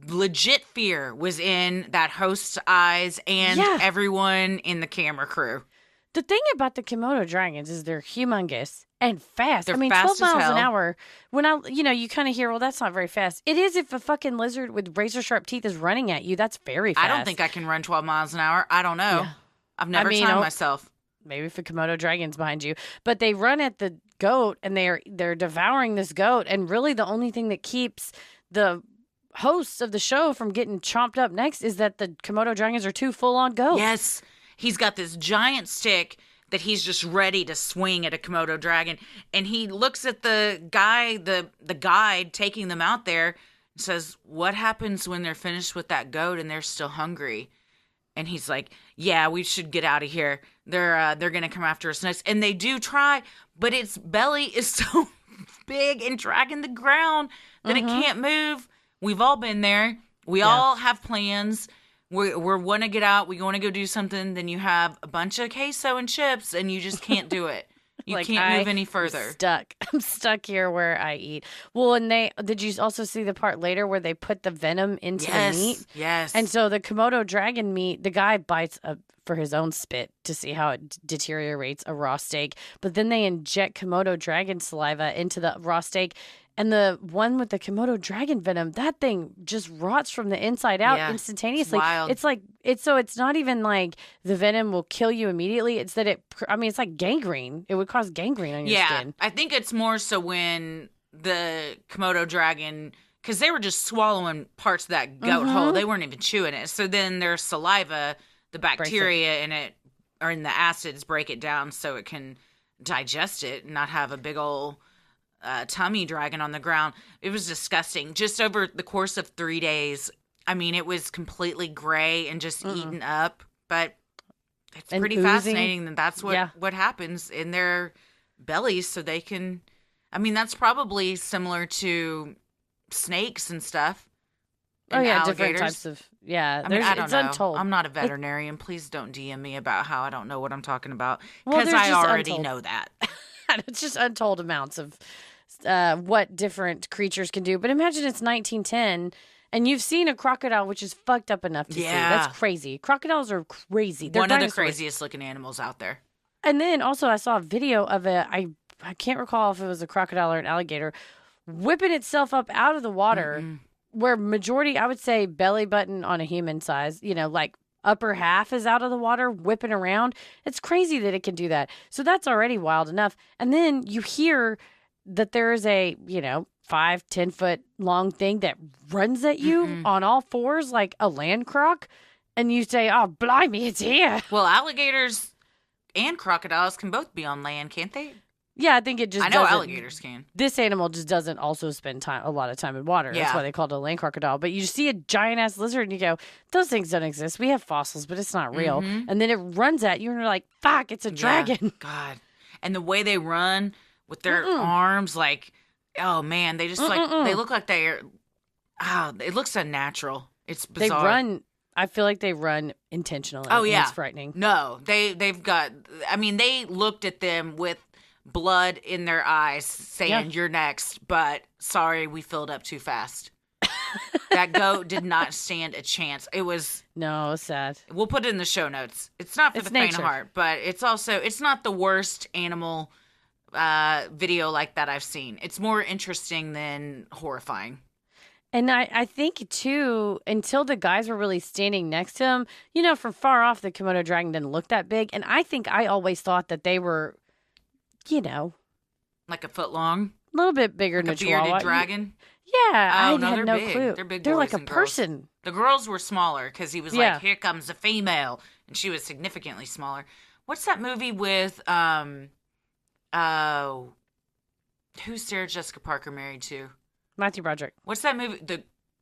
legit fear was in that host's eyes and everyone in the camera crew. The thing about the Komodo dragons is they're humongous and fast. They're I mean, fast 12 as miles an hell. hour. When you kind of hear, well, that's not very fast. It is if a fucking lizard with razor sharp teeth is running at you. That's very fast. I don't think I can run 12 miles an hour. I don't know. Yeah. I've never timed myself. Maybe if a Komodo dragon's behind you, but they run at the goat and they're devouring this goat, and really the only thing that keeps the hosts of the show from getting chomped up next is that the Komodo dragons are two full-on goats. Yes, he's got this giant stick that he's just ready to swing at a Komodo dragon, and he looks at the guy, the guide taking them out there, and says, "What happens when they're finished with that goat and they're still hungry?" And he's like, "Yeah, we should get out of here. They're gonna come after us next." And they do try, but its belly is so big and dragging the ground that it can't move. We've all been there. We all have plans. We want to get out. We want to go do something. Then you have a bunch of queso and chips, and you just can't do it. You can't move any further. I'm stuck here where I eat. Well, and did you also see the part later where they put the venom into the meat? Yes. And so the Komodo dragon meat, the guy bites for his own spit to see how it deteriorates a raw steak. But then they inject Komodo dragon saliva into the raw steak. And the one with the Komodo dragon venom, that thing just rots from the inside out instantaneously. It's wild. It's not even like the venom will kill you immediately. It's that it's like gangrene. It would cause gangrene on your skin. I think it's more so when the Komodo dragon, because they were just swallowing parts of that goat whole. They weren't even chewing it. So then their saliva, the bacteria in it, or in the acids, break it down so it can digest it and not have a big old tummy dragging on the ground. It was disgusting. Just over the course of 3 days, I mean, it was completely gray and just eaten up. But it's pretty fascinating that that's what happens in their bellies, so they can. I mean, that's probably similar to snakes and stuff. And different types of I mean, I don't know. Untold. I'm not a veterinarian. Please don't DM me about how I don't know what I'm talking about, Well, because there's I just already untold. know that. It's just untold amounts of what different creatures can do. But imagine it's 1910 and you've seen a crocodile, which is fucked up enough to see. That's crazy. Crocodiles are crazy. They're one of the dinosaurs. craziest looking animals out there. And then also I saw a video of I can't recall if it was a crocodile or an alligator whipping itself up out of the water where majority, I would say belly button on a human size, like upper half is out of the water whipping around. It's crazy that it can do that. So that's already wild enough. And then you hear that there is a, 5-10 foot long thing that runs at you on all fours like a land croc. And you say, oh, blimey, it's here. Well, alligators and crocodiles can both be on land, can't they? Yeah, I think it just I know doesn't. alligators can. This animal just doesn't also spend a lot of time in water. That's Yeah. why they call it a land crocodile. But you see a giant ass lizard and you go, those things don't exist. We have fossils, but it's not real. And then it runs at you and you're like, fuck, it's a dragon. Yeah. God. And the way they run with their arms, like, oh man, they just they look like they're, it looks unnatural. It's They bizarre. run. I feel like they run intentionally. Oh, and yeah. it's frightening. No, they've got, I mean, they looked at them with blood in their eyes saying, you're next, but sorry, we filled up too fast. That goat did not stand a chance. It was, No, it's sad. we'll put it in the show notes. It's not for It's the faint of nature. heart, but it's not the worst animal video like that I've seen. It's more interesting than horrifying. And I think, too, until the guys were really standing next to him, from far off, the Komodo dragon didn't look that big. And I think I always thought that they were, a Like a foot long, little bit bigger like than a a chihuahua. bearded dragon. Yeah, Oh, I no, had they're no big. clue. They're big They're boys like a and girls. person. The girls were smaller because he was Yeah. like, here comes a female. And she was significantly smaller. What's that movie with, who's Sarah Jessica Parker married to? Matthew Broderick. What's that movie?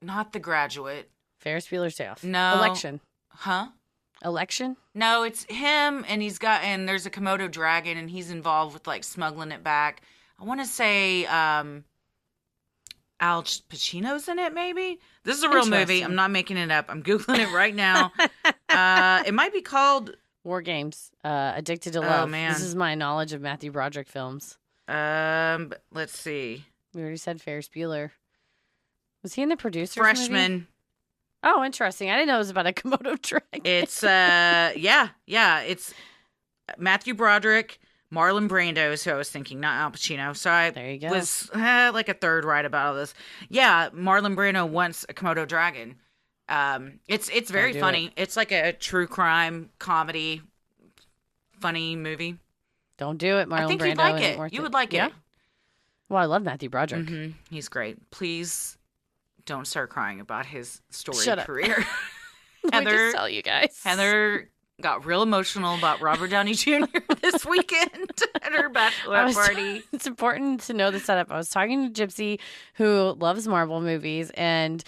Not The Graduate. Ferris Bueller's Day Off. No. Election. Huh? Election? No, it's him, and and there's a Komodo dragon, and he's involved with, like, smuggling it back. I want to say, Al Pacino's in it, maybe? This is a real movie. Interesting. I'm not making it up. I'm Googling it right now. It might be called War Games. Addicted to Oh, Love. man. This is my knowledge of Matthew Broderick films. Let's see. We already said Ferris Bueller. Was he in the producers movie? Freshman. Oh, interesting. I didn't know it was about a Komodo dragon. It's yeah. It's Matthew Broderick, Marlon Brando is who I was thinking, not Al Pacino. So I There you go. was like a third right about all this. Yeah, Marlon Brando wants a Komodo dragon. It's very funny. It's like a true crime comedy, funny movie. Don't do it, Marlon I think Brando. you'd like It ain't it. worth You would like yeah? it. Well, I love Matthew Broderick. Mm-hmm. He's great. Please don't start crying about his storied Shut up. career. Let me just tell you guys. Heather got real emotional about Robert Downey Jr. this weekend at her bachelorette party. It's important to know the setup. I was talking to Gypsy, who loves Marvel movies, and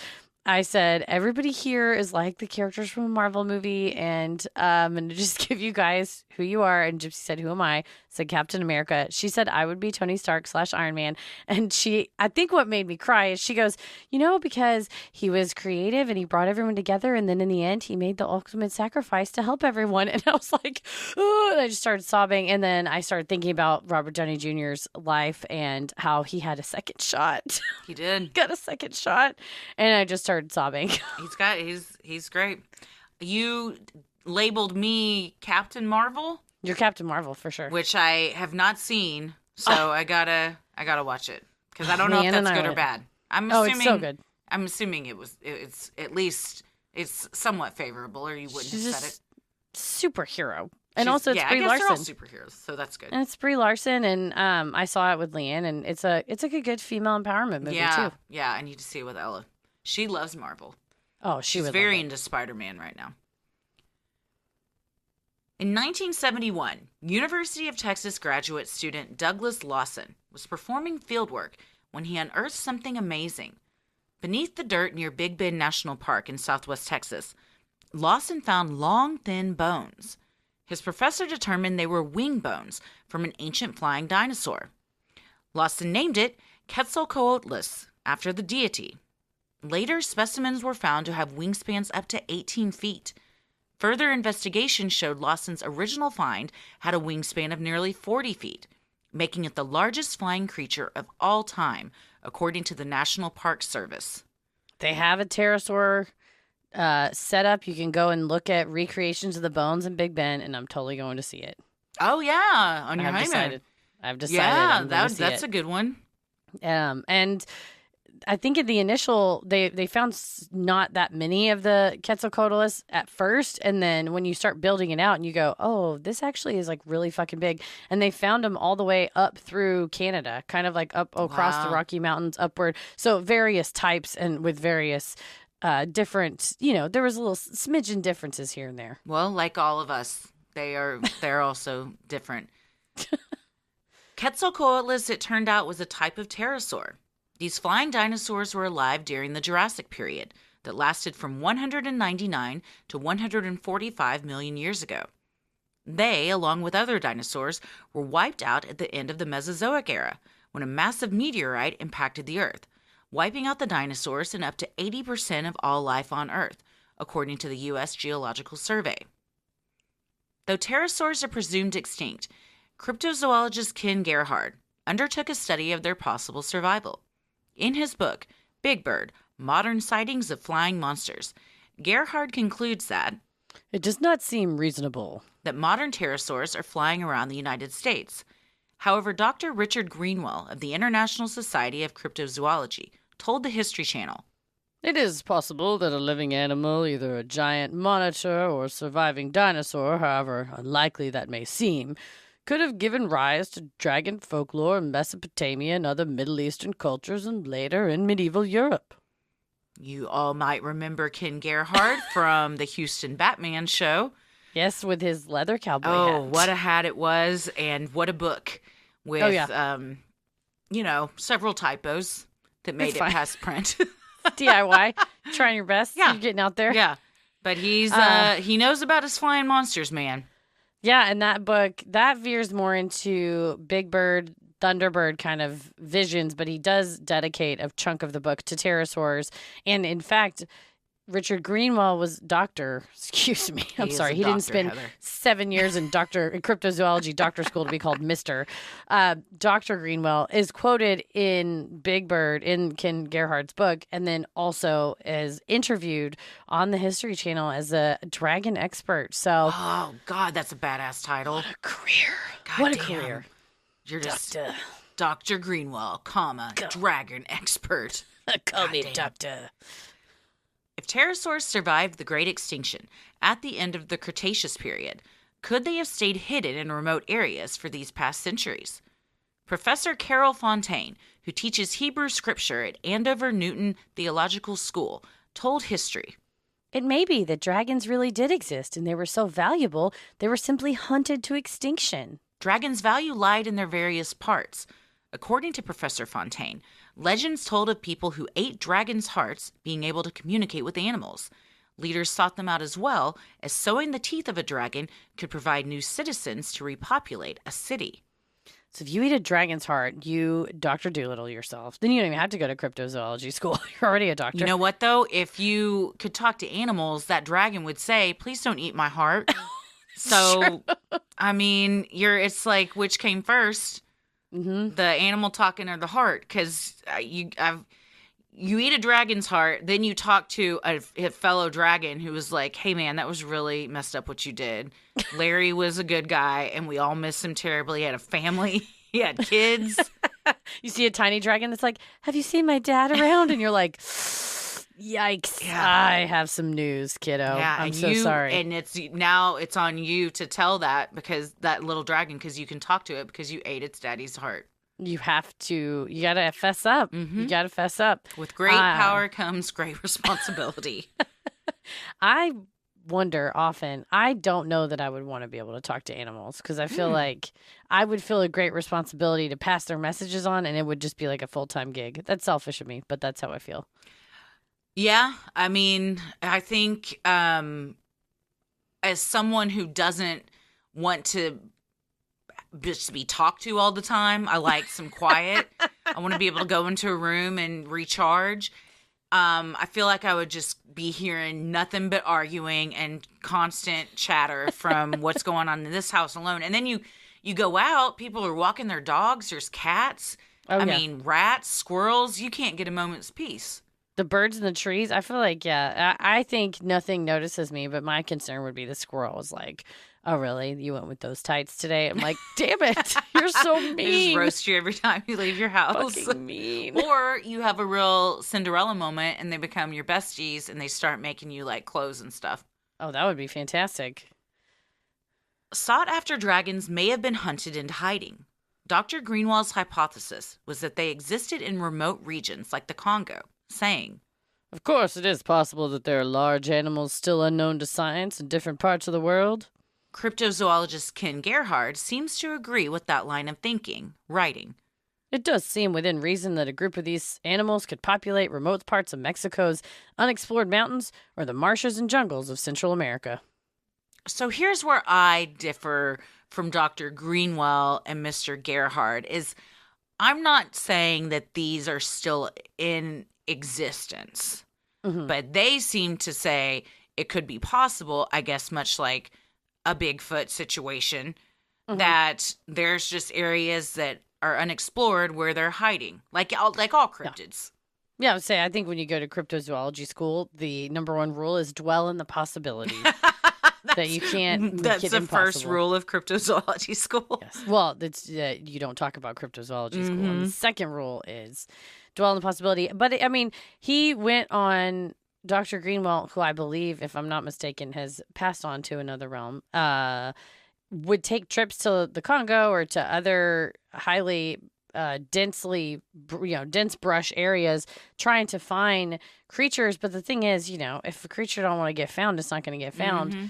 I said, everybody here is like the characters from a Marvel movie, and I'm going to just give you guys who you are. And Gypsy said, who am I? I said, Captain America. She said, I would be Tony Stark / Iron Man. And I think what made me cry is she goes, because he was creative and he brought everyone together. And then in the end, he made the ultimate sacrifice to help everyone. And I was like, oh, and I just started sobbing. And then I started thinking about Robert Downey Jr.'s life and how he had a second shot. He did. Got a second shot. And I just started sobbing. He's great. You labeled me Captain Marvel, You're Captain Marvel for sure. which I have not seen, so I gotta watch it because I don't know if Man, and that's I good or would. bad. It's so good. I'm assuming it's at least it's somewhat favorable, or you wouldn't She's have said just it. superhero. And also it's Brie I guess Larson. they're all superheroes, so that's good. And it's Brie Larson, and I saw it with Leanne, and it's like a good female empowerment movie Yeah, too. yeah. I need to see it with Ella. She loves Marvel. Oh, She's would very love it. into Spider-Man right now. In 1971, University of Texas graduate student Douglas Lawson was performing fieldwork when he unearthed something amazing. Beneath the dirt near Big Bend National Park in southwest Texas, Lawson found long, thin bones. His professor determined they were wing bones from an ancient flying dinosaur. Lawson named it Quetzalcoatlus, after the deity. Later, specimens were found to have wingspans up to 18 feet. Further investigation showed Lawson's original find had a wingspan of nearly 40 feet, making it the largest flying creature of all time, according to the National Park Service. They have a pterosaur set up. You can go and look at recreations of the bones in Big Ben, and I'm totally going to see it. Oh, yeah, on your honeymoon. I've decided. Yeah, I'm gonna see that's it. a good one. And I think in the initial, they found not that many of the Quetzalcoatlus at first. And then when you start building it out and you go, oh, this actually is like really fucking big. And they found them all the way up through Canada, kind of like up across the Rocky Mountains upward. So various types and with various different, there was a little smidgen differences here and there. Well, like all of us, they're also different. Quetzalcoatlus, it turned out, was a type of pterosaur. These flying dinosaurs were alive during the Jurassic period that lasted from 199 to 145 million years ago. They, along with other dinosaurs, were wiped out at the end of the Mesozoic era when a massive meteorite impacted the Earth, wiping out the dinosaurs and up to 80% of all life on Earth, according to the U.S. Geological Survey. Though pterosaurs are presumed extinct, cryptozoologist Ken Gerhard undertook a study of their possible survival. In his book, Big Bird, Modern Sightings of Flying Monsters, Gerhard concludes that it does not seem reasonable that modern pterosaurs are flying around the United States. However, Dr. Richard Greenwell of the International Society of Cryptozoology told the History Channel, it is possible that a living animal, either a giant monitor or a surviving dinosaur, however unlikely that may seem, could have given rise to dragon folklore in Mesopotamia and other Middle Eastern cultures and later in medieval Europe. You all might remember Ken Gerhard from the Houston Batman show. Yes, with his leather cowboy hat. Oh, what a hat it was, and what a book with, several typos that made it past print. DIY, trying your best. Yeah. You're getting out there. Yeah, but he knows about his flying monsters, man. Yeah, and that book, that veers more into Big Bird, Thunderbird kind of visions, but he does dedicate a chunk of the book to pterosaurs. And in fact, Richard Greenwell was doctor. Excuse me. I'm is sorry. a He didn't doctor, spend Heather. 7 years in cryptozoology doctor school to be called Mister. Dr. Greenwell is quoted in Big Bird in Ken Gerhardt's book, and then also is interviewed on the History Channel as a dragon expert. So, Oh, God, that's a badass title. what a career! God What a damn. career! You're just Doctor, Dr. Greenwell, comma, dragon expert. call me Goddamn. doctor. If pterosaurs survived the Great Extinction at the end of the Cretaceous period, could they have stayed hidden in remote areas for these past centuries? Professor Carol Fontaine, who teaches Hebrew scripture at Andover Newton Theological School, told History. It may be that dragons really did exist and they were so valuable they were simply hunted to extinction. Dragons' value lied in their various parts. According to Professor Fontaine, legends told of people who ate dragons' hearts being able to communicate with animals. Leaders sought them out as well, as sowing the teeth of a dragon could provide new citizens to repopulate a city. So if you eat a dragon's heart, you Dr. Doolittle yourself. Then you don't even have to go to cryptozoology school. You're already a doctor. You know what, though? If you could talk to animals, that dragon would say, please don't eat my heart. So, I mean, it's like, which came first? Mm-hmm. The animal talking or the heart? Because you eat a dragon's heart, then you talk to a fellow dragon who was like, hey, man, that was really messed up what you did. Larry was a good guy, and we all miss him terribly. He had a family. He had kids. You see a tiny dragon that's like, have you seen my dad around? And you're like, yikes. Yeah. I have some news, kiddo. Yeah, I'm and so sorry. And it's on you to tell that little dragon, because you can talk to it because you ate its daddy's heart. You got to fess up. Mm-hmm. You got to fess up. With great power comes great responsibility. I wonder often, I don't know that I would want to be able to talk to animals because I feel like I would feel a great responsibility to pass their messages on, and it would just be like a full-time gig. That's selfish of me, but that's how I feel. Yeah, I mean, I think as someone who doesn't want to just be talked to all the time, I like some quiet. I want to be able to go into a room and recharge. I feel like I would just be hearing nothing but arguing and constant chatter from what's going on in this house alone. And then you go out, people are walking their dogs, there's cats. I mean, rats, squirrels, you can't get a moment's peace. The birds in the trees, I feel like, I think nothing notices me, but my concern would be the squirrel is like, oh, really? You went with those tights today? I'm like, damn it, you're so mean. They just roast you every time you leave your house. Fucking mean. Or you have a real Cinderella moment and they become your besties and they start making you like clothes and stuff. Oh, that would be fantastic. Sought-after dragons may have been hunted into hiding. Dr. Greenwell's hypothesis was that they existed in remote regions like the Congo, saying, Of course, it is possible that there are large animals still unknown to science in different parts of the world. Cryptozoologist Ken Gerhard seems to agree with that line of thinking, writing, It does seem within reason that a group of these animals could populate remote parts of Mexico's unexplored mountains or the marshes and jungles of Central America. So here's where I differ from Dr. Greenwell and Mr. Gerhard is I'm not saying that these are still in existence, but they seem to say it could be possible, I guess, much like a Bigfoot situation, that there's just areas that are unexplored where they're hiding, like all cryptids. Yeah, I would say I think when you go to cryptozoology school, the number one rule is dwell in the possibility that you can't. That's the first rule of cryptozoology school. Yes. Well, it's you don't talk about cryptozoology school. And the second rule is dwell on the possibility. But I mean, he went on. Dr. Greenwell, who I believe, if I'm not mistaken, has passed on to another realm, would take trips to the Congo or to other highly dense brush areas trying to find creatures. But the thing is, if a creature don't want to get found, it's not going to get found.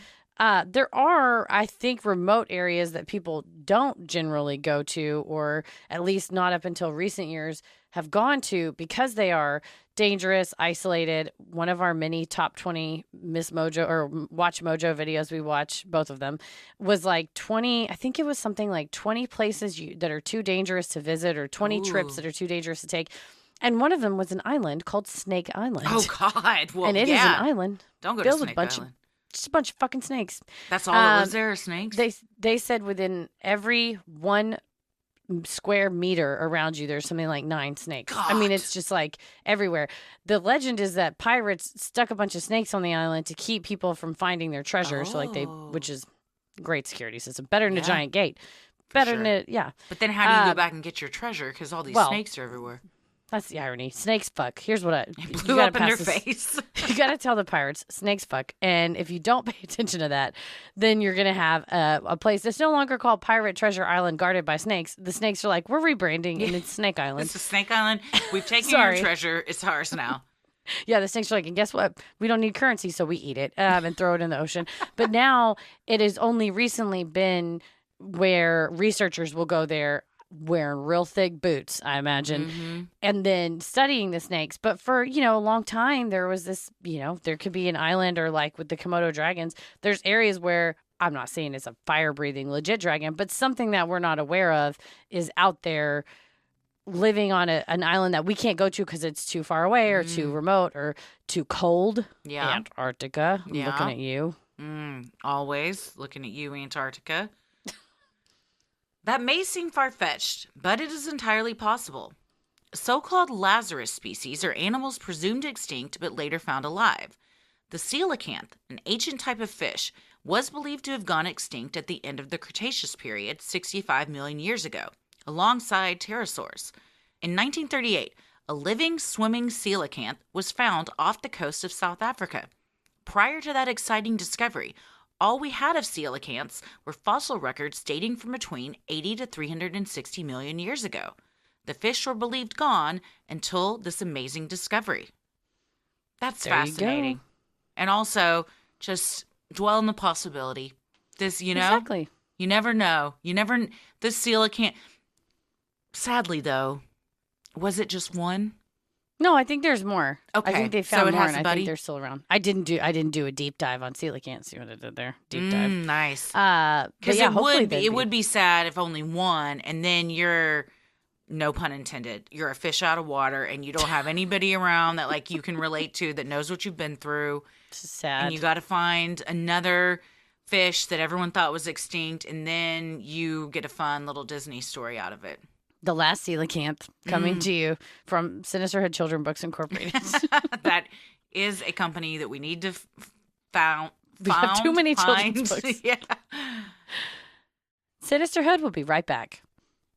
There are, I think, remote areas that people don't generally go to, or at least not up until recent years have gone to, because they are dangerous, isolated. One of our many top 20 Miss Mojo or Watch Mojo videos we watch, both of them, was like 20, I think it was something like 20 places that are too dangerous to visit, or 20 trips that are too dangerous to take. And one of them was an island called Snake Island. Oh, God. Well, and it is an island. Don't go to filled with Snake Island. Just a bunch of fucking snakes. That's all that was there, are snakes? They said within every 1 square meter around you, there's something like 9 snakes. God. I mean, it's just like everywhere. The legend is that pirates stuck a bunch of snakes on the island to keep people from finding their treasure. So which is great security system. Better than a giant gate. Better than it, yeah. But then how do you go back and get your treasure? Because all these snakes are everywhere. That's the irony. Snakes fuck. Here's what it blew up in their face. You got to tell the pirates, snakes fuck. And if you don't pay attention to that, then you're going to have a place that's no longer called Pirate Treasure Island guarded by snakes. The snakes are like, we're rebranding, and it's Snake Island. It's a Snake Island. We've taken your treasure. It's ours now. Yeah, the snakes are like, and guess what? We don't need currency, so we eat it and throw it in the ocean. But now it has only recently been where researchers will go there wearing real thick boots, I imagine, and then studying the snakes. But for, a long time, there was this, there could be an island or like with the Komodo dragons, there's areas where I'm not saying it's a fire-breathing legit dragon, but something that we're not aware of is out there living on an island that we can't go to because it's too far away or too remote or too cold. Yeah. Antarctica. I'm looking at you. Always looking at you, Antarctica. That may seem far-fetched, but it is entirely possible. So-called Lazarus species are animals presumed extinct but later found alive. The coelacanth, an ancient type of fish, was believed to have gone extinct at the end of the Cretaceous period 65 million years ago, alongside pterosaurs. In 1938, a living, swimming coelacanth was found off the coast of South Africa. Prior to that exciting discovery, all we had of coelacanths were fossil records dating from between 80 to 360 million years ago. The fish were believed gone until this amazing discovery. That's fascinating. And also, just dwell in the possibility. This, Exactly. You never know. This coelacanth. Sadly, though, was it just one? No, I think there's more. Okay. I think they found more, and I buddy? think they're still around. I didn't do a deep dive on coelacanths. See what I did there? Deep dive. Nice. Because it would be sad if only one, and then you're, no pun intended, you're a fish out of water, and you don't have anybody around that like you can relate to that knows what you've been through. It's sad. And you got to find another fish that everyone thought was extinct, and then you get a fun little Disney story out of it. The last coelacanth coming to you from Sinisterhood Children Books Incorporated. That is a company that we need to We have too many children's books. Yeah. Sinisterhood will be right back.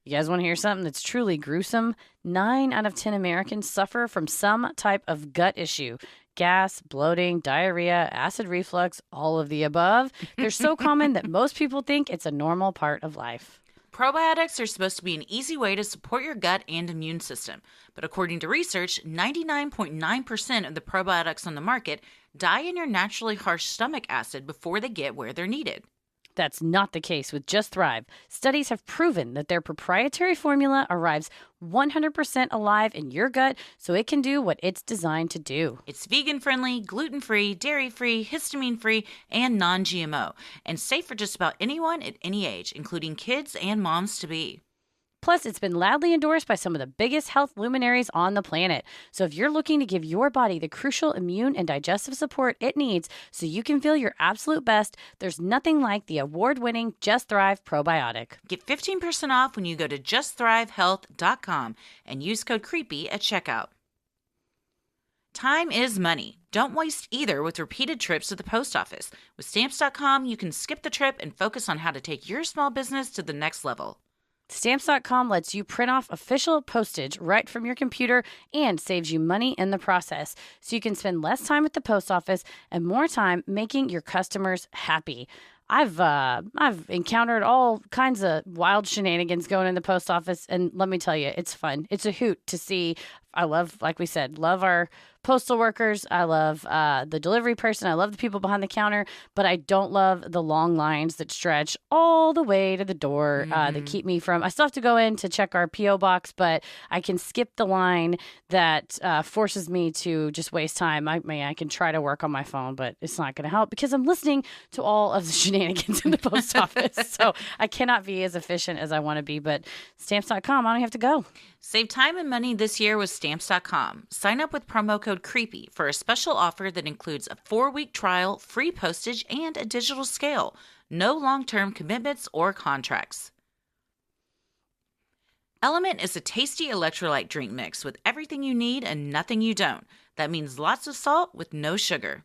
You guys want to hear something that's truly gruesome? 9 out of 10 Americans suffer from some type of gut issue. Gas, bloating, diarrhea, acid reflux, all of the above. They're so common that most people think it's a normal part of life. Probiotics are supposed to be an easy way to support your gut and immune system. But according to research, 99.9% of the probiotics on the market die in your naturally harsh stomach acid before they get where they're needed. That's not the case with Just Thrive. Studies have proven that their proprietary formula arrives 100% alive in your gut so it can do what it's designed to do. It's vegan-friendly, gluten-free, dairy-free, histamine-free, and non-GMO, and safe for just about anyone at any age, including kids and moms-to-be. Plus, it's been loudly endorsed by some of the biggest health luminaries on the planet. So if you're looking to give your body the crucial immune and digestive support it needs so you can feel your absolute best, there's nothing like the award-winning Just Thrive probiotic. Get 15% off when you go to justthrivehealth.com and use code CREEPY at checkout. Time is money. Don't waste either with repeated trips to the post office. With Stamps.com, you can skip the trip and focus on how to take your small business to the next level. Stamps.com lets you print off official postage right from your computer and saves you money in the process, so you can spend less time at the post office and more time making your customers happy. I've encountered all kinds of wild shenanigans going in the post office, and let me tell you, it's fun. It's a hoot to see. I love, like we said, love our postal workers. I love the delivery person. I love the people behind the counter, but I don't love the long lines that stretch all the way to the door that keep me from. I still have to go in to check our P.O. box, but I can skip the line that forces me to just waste time. I can try to work on my phone, but it's not going to help because I'm listening to all of the shenanigans in the post office. So I cannot be as efficient as I want to be, but Stamps.com, I don't have to go. Save time and money this year with Stamps.com. Sign up with promo code CREEPY for a special offer that includes a 4-week trial, free postage, and a digital scale. No long-term commitments or contracts. Element is a tasty electrolyte drink mix with everything you need and nothing you don't. That means lots of salt with no sugar.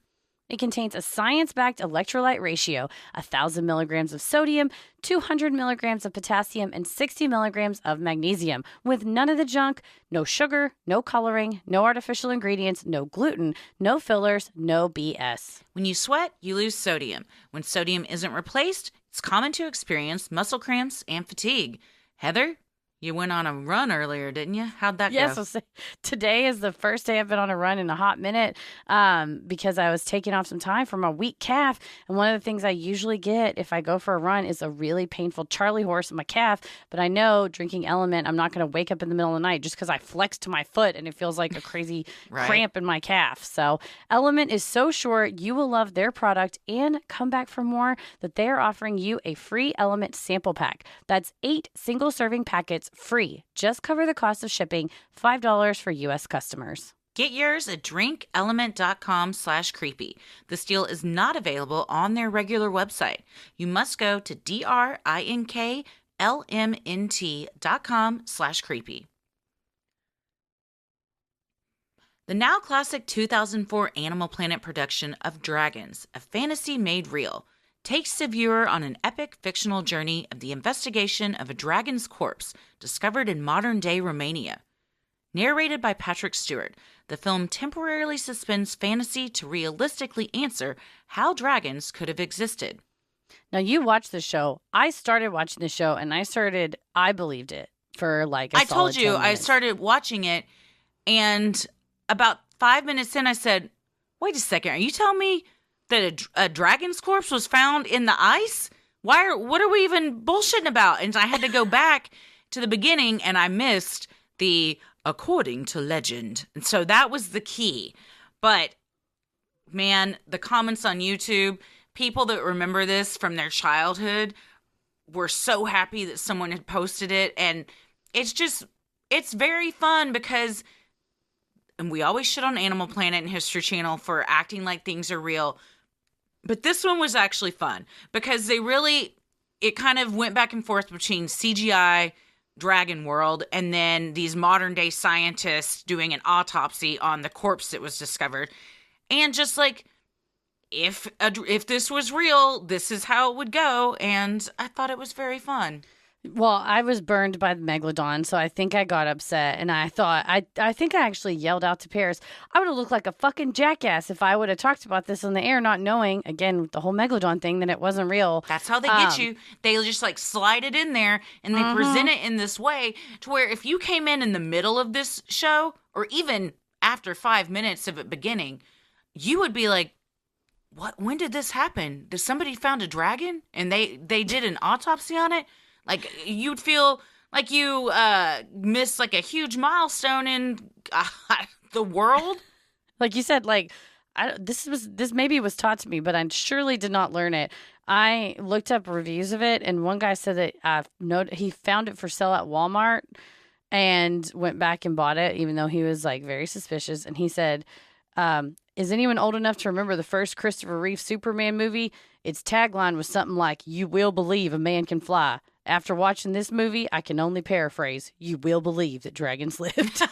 It contains a science-backed electrolyte ratio, 1,000 milligrams of sodium, 200 milligrams of potassium, and 60 milligrams of magnesium, with none of the junk, no sugar, no coloring, no artificial ingredients, no gluten, no fillers, no BS. When you sweat, you lose sodium. When sodium isn't replaced, it's common to experience muscle cramps and fatigue. Heather, you went on a run earlier, didn't you? How'd that Yes, go? so today is the first day I've been on a run in a hot minute because I was taking off some time for my weak calf. And one of the things I usually get if I go for a run is a really painful Charlie horse in my calf. But I know drinking Element, I'm not going to wake up in the middle of the night just because I flexed to my foot and it feels like a crazy Right. cramp in my calf. So Element is so sure you will love their product and come back for more that they are offering you a free Element sample pack. That's 8 single-serving packets free. Just cover the cost of shipping, $5 for U.S. customers. Get yours at drinkelement.com/creepy. This deal is not available on their regular website. You must go to drinklmnt.com/creepy. The now classic 2004 Animal Planet production of Dragons, a fantasy made real, takes the viewer on an epic fictional journey of the investigation of a dragon's corpse discovered in modern-day Romania. Narrated by Patrick Stewart, the film temporarily suspends fantasy to realistically answer how dragons could have existed. Now, you watched the show. I started watching the show, and I believed it for like a I told solid you, 10 I minutes. started watching it, and about 5 minutes in, I said, wait a second, are you telling me that a dragon's corpse was found in the ice? What are we even bullshitting about? And I had to go back to the beginning, and I missed the according to legend. And so that was the key. But man, the comments on YouTube, people that remember this from their childhood were so happy that someone had posted it. And it's very fun because, and we always shit on Animal Planet and History Channel for acting like things are real. But this one was actually fun because it kind of went back and forth between CGI, Dragon World, and then these modern day scientists doing an autopsy on the corpse that was discovered. And just like, if this was real, this is how it would go. And I thought it was very fun. Well, I was burned by the Megalodon, so I think I got upset, and I thought, I think I actually yelled out to Paris, I would have looked like a fucking jackass if I would have talked about this on the air, not knowing, again, with the whole Megalodon thing, that it wasn't real. That's how they get you. They just like slide it in there, and they present it in this way to where if you came in the middle of this show, or even after 5 minutes of it beginning, you would be like, what? When did this happen? Did somebody found a dragon and they did an autopsy on it? Like, you'd feel like you missed like a huge milestone in the world. Like you said, like, this maybe was taught to me, but I surely did not learn it. I looked up reviews of it, and one guy said that he found it for sale at Walmart and went back and bought it, even though he was like very suspicious. And he said, is anyone old enough to remember the first Christopher Reeve Superman movie? Its tagline was something like, "You will believe a man can fly." After watching this movie, I can only paraphrase, "You will believe that dragons lived."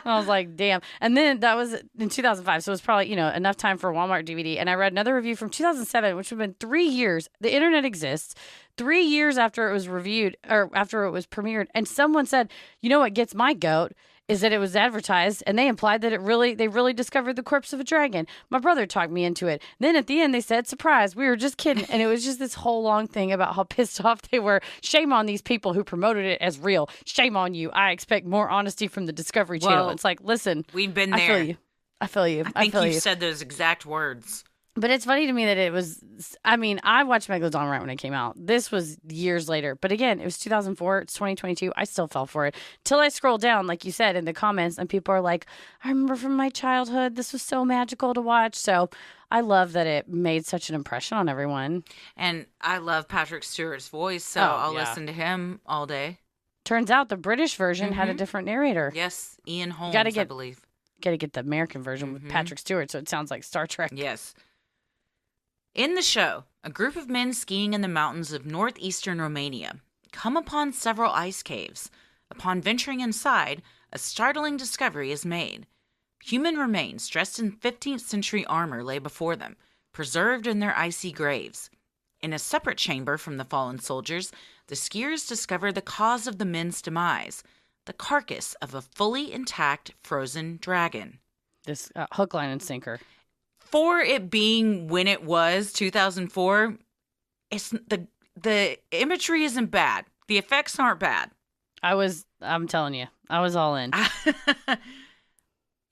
I was like, damn. And then that was in 2005. So it was probably, enough time for a Walmart DVD. And I read another review from 2007, which would have been 3 years. The internet exists. 3 years after it was reviewed or after it was premiered. And someone said, you know what gets my goat is that it was advertised and they implied that they really discovered the corpse of a dragon. My brother talked me into it. Then at the end they said, surprise, we were just kidding. And it was just this whole long thing about how pissed off they were. Shame on these people who promoted it as real. Shame on you. I expect more honesty from the Discovery Channel. Well, it's like, listen, we've been there. I feel you. I think you said those exact words. But it's funny to me that it was, I watched Megalodon right when it came out. This was years later. But again, it was 2004. It's 2022. I still fell for it. Till I scroll down, like you said, in the comments, and people are like, I remember from my childhood, this was so magical to watch. So I love that it made such an impression on everyone. And I love Patrick Stewart's voice, so I'll listen to him all day. Turns out the British version had a different narrator. Yes, Ian Holmes, I believe. Got to get the American version with Patrick Stewart, so it sounds like Star Trek. Yes. In the show, a group of men skiing in the mountains of northeastern Romania come upon several ice caves. Upon venturing inside, a startling discovery is made. Human remains dressed in 15th century armor lay before them, preserved in their icy graves. In a separate chamber from the fallen soldiers, the skiers discover the cause of the men's demise, the carcass of a fully intact frozen dragon. This hook, line, and sinker. For it being when it was 2004, the imagery isn't bad. The effects aren't bad. I'm telling you, I was all in.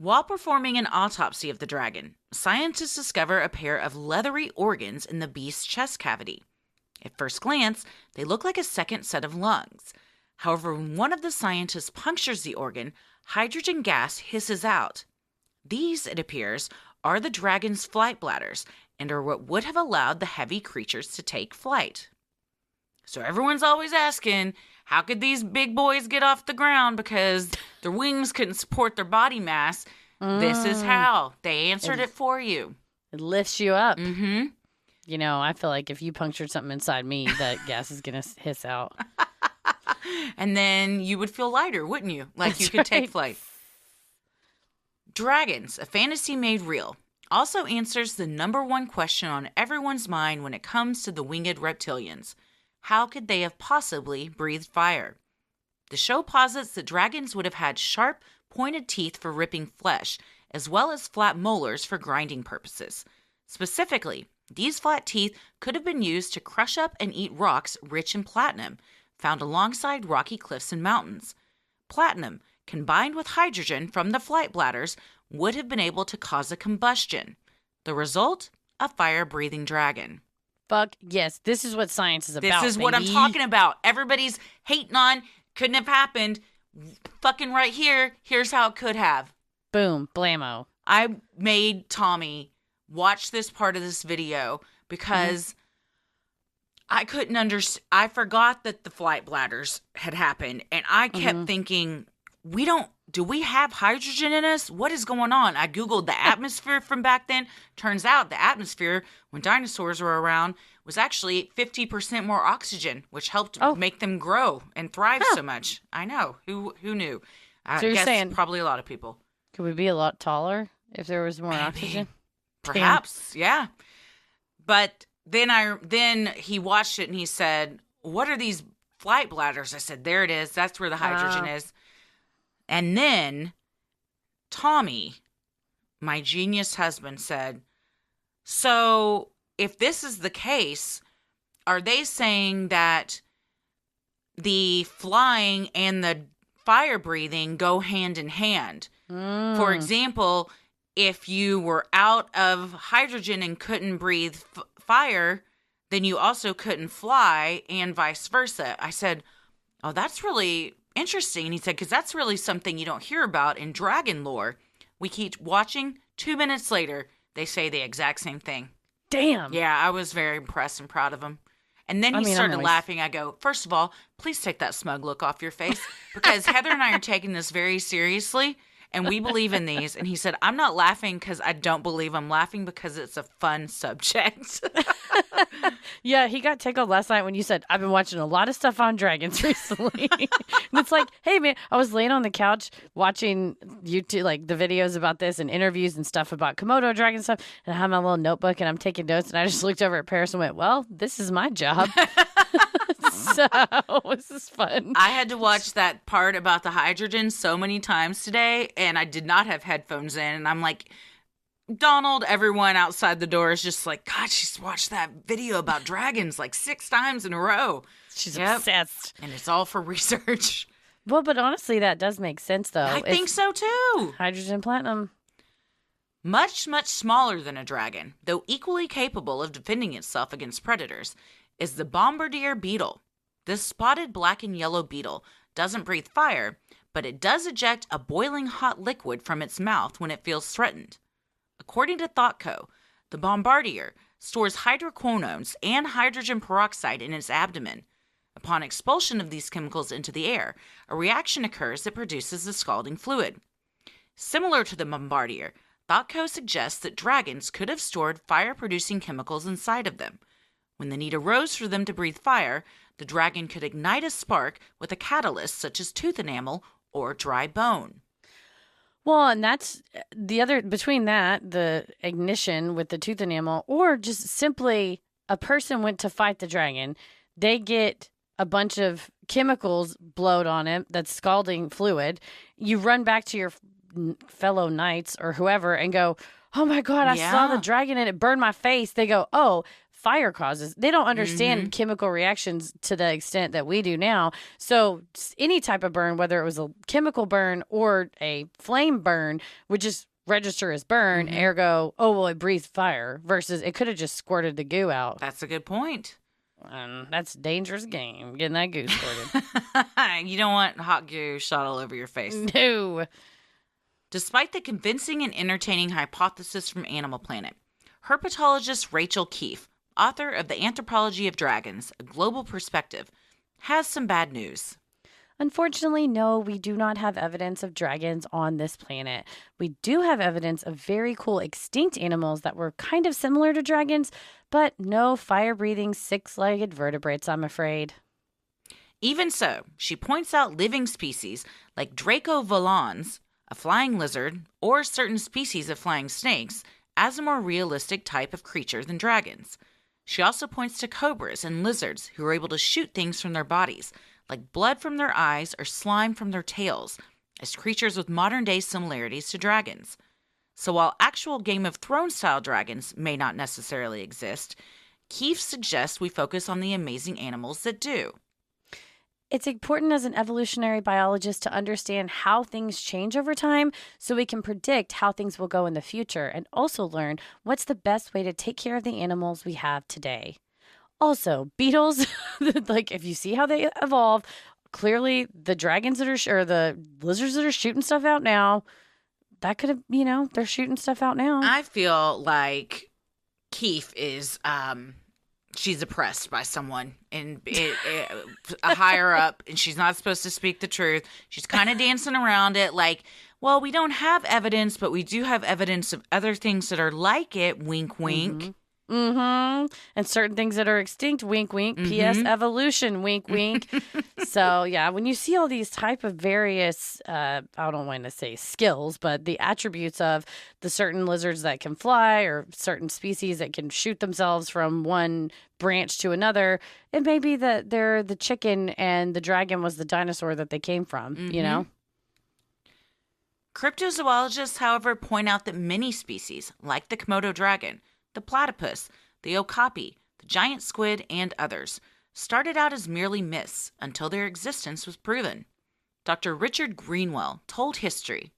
While performing an autopsy of the dragon, scientists discover a pair of leathery organs in the beast's chest cavity. At first glance, they look like a second set of lungs. However, when one of the scientists punctures the organ, hydrogen gas hisses out. These, it appears, are the dragon's flight bladders and are what would have allowed the heavy creatures to take flight. So everyone's always asking, how could these big boys get off the ground because their wings couldn't support their body mass? This is how. They answered it for you. It lifts you up. Mm-hmm. You know, I feel like if you punctured something inside me, that gas is going to hiss out. And then you would feel lighter, wouldn't you? Like you could take flight. Dragons, a fantasy made real, also answers the number one question on everyone's mind when it comes to the winged reptilians. How could they have possibly breathed fire? The show posits that dragons would have had sharp, pointed teeth for ripping flesh, as well as flat molars for grinding purposes. Specifically, these flat teeth could have been used to crush up and eat rocks rich in platinum, found alongside rocky cliffs and mountains. Platinum, combined with hydrogen from the flight bladders, would have been able to cause a combustion. The result? A fire-breathing dragon. Fuck yes, this is what science is about. This is what I'm talking about. Everybody's hating on, couldn't have happened. Fucking right here, here's how it could have. Boom, blammo. I made Tommy watch this part of this video because I couldn't understand. I forgot that the flight bladders had happened, and I kept thinking, do we have hydrogen in us? What is going on? I Googled the atmosphere from back then. Turns out the atmosphere, when dinosaurs were around, was actually 50% more oxygen, which helped make them grow and thrive so much. I know. Who knew? I So you're guess saying, probably a lot of people. could we be a lot taller if there was more oxygen? Perhaps, yeah. But then he watched it and he said, "What are these flight bladders?" I said, "There it is. That's where the hydrogen is." And then Tommy, my genius husband, said, "So if this is the case, are they saying that the flying and the fire breathing go hand in hand? For example, if you were out of hydrogen and couldn't breathe fire, then you also couldn't fly and vice versa." I said, "Oh, that's really interesting." And he said, "Because that's really something you don't hear about in dragon lore." We keep watching. 2 minutes later, they say the exact same thing. Damn. Yeah, I was very impressed and proud of him. And then he started laughing. I go, "First of all, please take that smug look off your face because Heather and I are taking this very seriously and we believe in these." And he said, "I'm not laughing because I don't believe. I'm laughing because it's a fun subject." Yeah, he got tickled last night when you said, "I've been watching a lot of stuff on dragons recently." And it's like, hey, man, I was laying on the couch watching YouTube, like the videos about this and interviews and stuff about Komodo dragon stuff. And I have my little notebook and I'm taking notes. And I just looked over at Paris and went, well, this is my job. So this is fun. I had to watch that part about the hydrogen so many times today, and I did not have headphones in. And I'm like, Donald, everyone outside the door is just like, God, she's watched that video about dragons like 6 times in a row. She's obsessed. And it's all for research. Well, but honestly, that does make sense, though. I think so, too. Hydrogen platinum. Much, much smaller than a dragon, though equally capable of defending itself against predators, is the bombardier beetle. This spotted black and yellow beetle doesn't breathe fire, but it does eject a boiling hot liquid from its mouth when it feels threatened. According to ThoughtCo, the bombardier stores hydroquinones and hydrogen peroxide in its abdomen. Upon expulsion of these chemicals into the air, a reaction occurs that produces a scalding fluid. Similar to the bombardier, ThoughtCo suggests that dragons could have stored fire-producing chemicals inside of them. When the need arose for them to breathe fire, the dragon could ignite a spark with a catalyst such as tooth enamel or dry bone. Well, and that's the other, between that, the ignition with the tooth enamel, or just simply a person went to fight the dragon, they get a bunch of chemicals blowed on him, that's scalding fluid. You run back to your fellow knights or whoever and go, oh my God, I saw the dragon and it burned my face. They go, oh, fire causes. They don't understand chemical reactions to the extent that we do now. So any type of burn, whether it was a chemical burn or a flame burn, would just register as burn, ergo, oh, well, it breathed fire, versus it could have just squirted the goo out. That's a good point. That's a dangerous game, getting that goo squirted. You don't want hot goo shot all over your face. No. Despite the convincing and entertaining hypothesis from Animal Planet, herpetologist Rachel Keefe, author of The Anthropology of Dragons, A Global Perspective, has some bad news. Unfortunately, no, we do not have evidence of dragons on this planet. We do have evidence of very cool extinct animals that were kind of similar to dragons, but no fire-breathing six-legged vertebrates, I'm afraid. Even so, she points out living species like Draco volans, a flying lizard, or certain species of flying snakes as a more realistic type of creature than dragons. She also points to cobras and lizards who are able to shoot things from their bodies, like blood from their eyes or slime from their tails, as creatures with modern-day similarities to dragons. So while actual Game of Thrones-style dragons may not necessarily exist, Keefe suggests we focus on the amazing animals that do. It's important as an evolutionary biologist to understand how things change over time so we can predict how things will go in the future and also learn what's the best way to take care of the animals we have today. Also, beetles, like if you see how they evolve, clearly the dragons that are, or the lizards that are shooting stuff out now, that could have, they're shooting stuff out now. I feel like Keefe is, she's oppressed by someone and a higher up, and she's not supposed to speak the truth. She's kind of dancing around it like, well, we don't have evidence, but we do have evidence of other things that are like it. Wink, wink. And certain things that are extinct, wink, wink. P.S. evolution, wink, wink. So, yeah, when you see all these type of various, I don't want to say skills, but the attributes of the certain lizards that can fly or certain species that can shoot themselves from one branch to another, it may be that they're the chicken and the dragon was the dinosaur that they came from, Cryptozoologists, however, point out that many species, like the Komodo dragon, the platypus, the okapi, the giant squid, and others, started out as merely myths until their existence was proven. Dr. Richard Greenwell told History,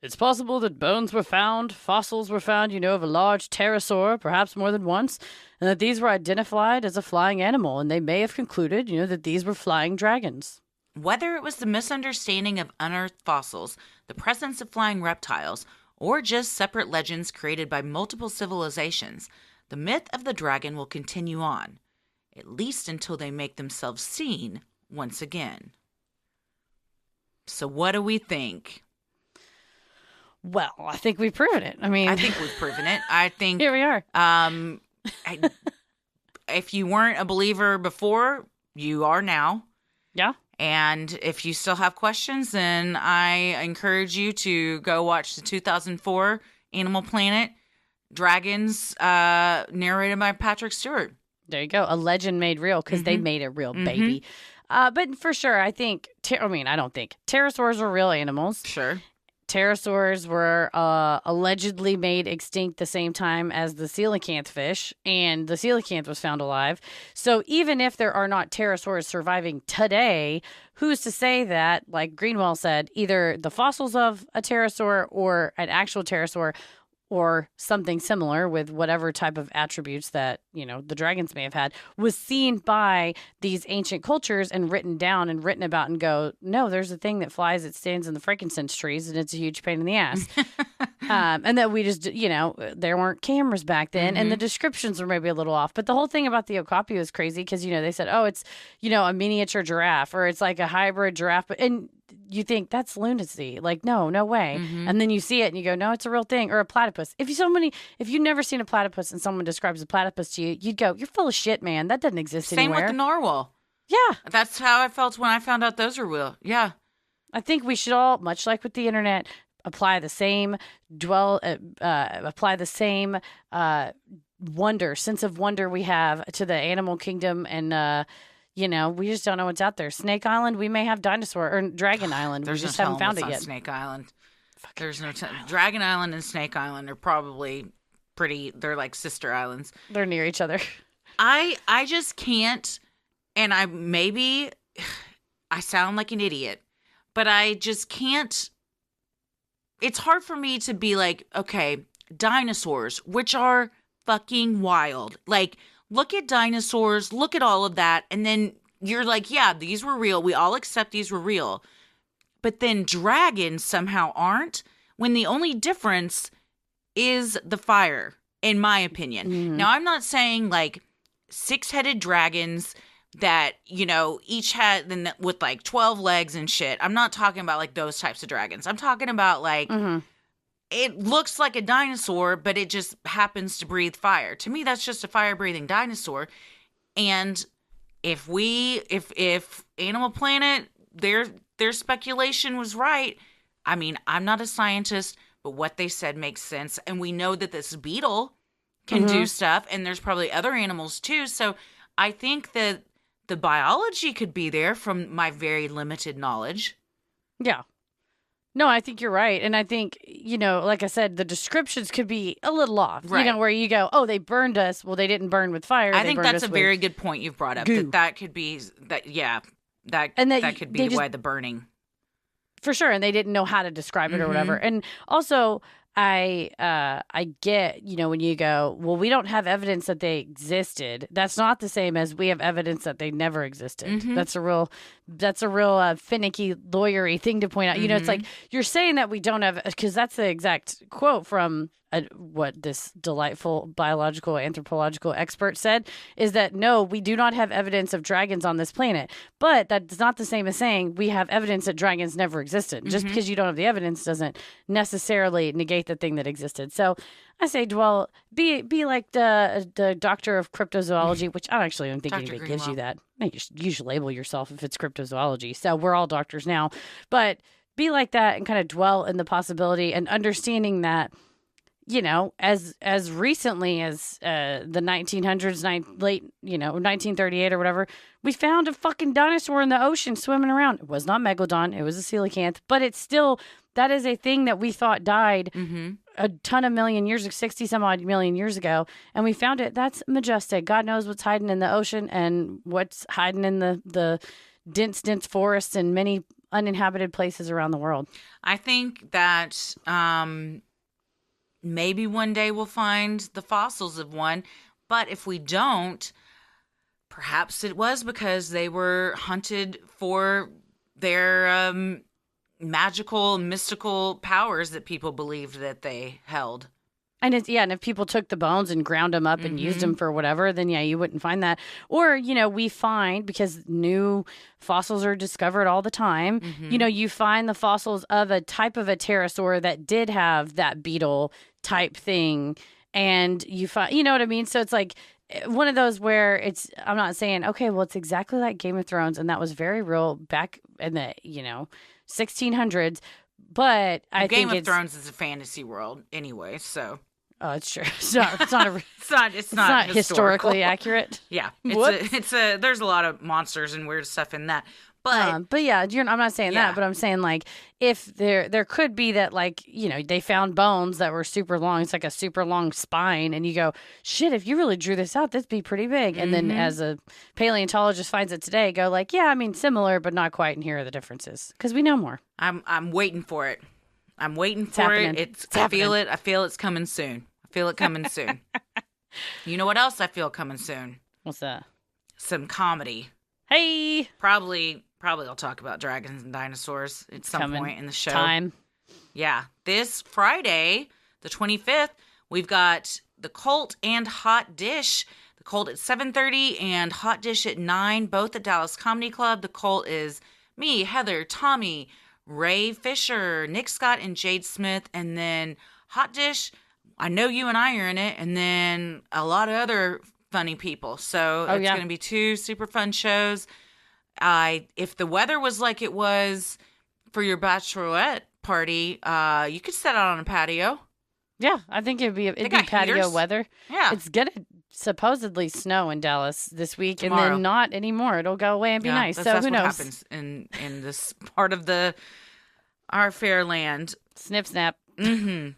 "It's possible that bones were found, fossils were found, of a large pterosaur, perhaps more than once, and that these were identified as a flying animal, and they may have concluded, that these were flying dragons." Whether it was the misunderstanding of unearthed fossils, the presence of flying reptiles, or just separate legends created by multiple civilizations, the myth of the dragon will continue on, at least until they make themselves seen once again. So what do we think? Well, I think we've proven it. I think we've proven it. I think here we are. If you weren't a believer before, you are now. Yeah. And if you still have questions, then I encourage you to go watch the 2004 Animal Planet Dragons, narrated by Patrick Stewart. There you go. A legend made real, because they made it real, baby. But for sure, I think, I don't think. Pterosaurs were real animals. Sure. Pterosaurs were allegedly made extinct the same time as the coelacanth fish, and the coelacanth was found alive. So even if there are not pterosaurs surviving today, who's to say that, like Greenwell said, either the fossils of a pterosaur or an actual pterosaur or something similar with whatever type of attributes that, the dragons may have had, was seen by these ancient cultures and written down and written about and go, no, there's a thing that flies that stands in the frankincense trees and it's a huge pain in the ass. And that we just, there weren't cameras back then and the descriptions were maybe a little off. But the whole thing about the okapi was crazy because, they said, oh, it's, a miniature giraffe or it's like a hybrid giraffe. And you think that's lunacy. Like, no way. And then you see it and you go, no, it's a real thing. Or a platypus. If you've never seen a platypus and someone describes a platypus to you, you'd go, you're full of shit, man. That doesn't exist Same anywhere. with the narwhal. Yeah. That's how I felt when I found out those are real. Yeah. I think we should all, much like with the internet, apply the same sense of wonder we have to the animal kingdom and, we just don't know what's out there. Snake Island, we may have dinosaur or Dragon Island. We just haven't found it yet. Snake Island. There's no Dragon Island and Snake Island are probably they're like sister islands. They're near each other. I just can't, and I sound like an idiot, but I just can't. It's hard for me to be like, okay, dinosaurs, which are fucking wild. Like, look at dinosaurs, look at all of that, and then you're like, yeah, these were real. We all accept these were real. But then dragons somehow aren't, when the only difference is the fire, in my opinion. Now, I'm not saying like 6-headed dragons that, each had with like 12 legs and shit. I'm not talking about like those types of dragons. I'm talking about like it looks like a dinosaur, but it just happens to breathe fire. To me, that's just a fire-breathing dinosaur. And if Animal Planet, their speculation was right, I mean, I'm not a scientist, but what they said makes sense. And we know that this beetle can do stuff, and there's probably other animals too. So I think that the biology could be there from my very limited knowledge. Yeah. No, I think you're right. And I think, like I said, the descriptions could be a little off. Right. Where you go, oh, they burned us. Well, they didn't burn with fire. I think that's a very good point you've brought up. That could be that. Yeah, that could be why the burning. For sure, and they didn't know how to describe it or whatever. And also, I get, when you go, well, we don't have evidence that they existed. That's not the same as we have evidence that they never existed. That's a real finicky lawyery thing to point out. It's like you're saying that we don't have, because that's the exact quote from what this delightful biological anthropological expert said, is that no, we do not have evidence of dragons on this planet. But that's not the same as saying we have evidence that dragons never existed. Just because you don't have the evidence doesn't necessarily negate the thing that existed. So I say, be like the doctor of cryptozoology, which I actually don't think anybody gives you that. You should label yourself if it's cryptozoology. So we're all doctors now. But be like that and kind of dwell in the possibility and understanding that, as recently as the 1900s, late, 1938 or whatever, we found a fucking dinosaur in the ocean swimming around. It was not megalodon. It was a coelacanth. But it's still, that is a thing that we thought died a ton of million years, 60 some odd million years ago. And we found it. That's majestic. God knows what's hiding in the ocean and what's hiding in the dense forests and many uninhabited places around the world. I think that maybe one day we'll find the fossils of one, but if we don't, perhaps it was because they were hunted for their magical, mystical powers that people believed that they held. And and if people took the bones and ground them up and used them for whatever, then you wouldn't find that. Or, we find, because new fossils are discovered all the time, you find the fossils of a type of a pterosaur that did have that beetle type thing. And you find, you know what I mean? So it's like one of those where I'm not saying, okay, well, it's exactly like Game of Thrones. And that was very real back in the, 1600s. But I think Game of Thrones is a fantasy world anyway, so. Oh, it's true. It's not historically accurate. Yeah, there's a lot of monsters and weird stuff in that. But yeah, I'm not saying that, but I'm saying like if there could be that, like, they found bones that were super long. It's like a super long spine, and you go, shit, if you really drew this out, that'd be pretty big. And then as a paleontologist finds it today, go like, yeah, I mean similar, but not quite. And here are the differences because we know more. I'm waiting for it. I'm waiting for happening. it. I feel it. I feel it's coming soon. I feel it coming soon. You know what else I feel coming soon? What's that? Some comedy. Hey! Probably I'll talk about dragons and dinosaurs at some point in the show. Time. Yeah. This Friday, the 25th, we've got The Cult and Hot Dish. The Cult at 7:30 and Hot Dish at 9, both at Dallas Comedy Club. The Cult is me, Heather, Tommy, Ray Fisher, Nick Scott, and Jade Smith. And then Hot Dish, I know you and I are in it, and then a lot of other funny people. So it's going to be 2 super fun shows. If the weather was like it was for your bachelorette party, you could set out on a patio. Yeah, I think it'd be patio heaters. Weather. Yeah. It's gonna supposedly snow in Dallas this week, Tomorrow. and then not anymore. It'll go away and be nice. So that's who what knows? happens in this part of our fair land. Snip, snap. Mm-hmm.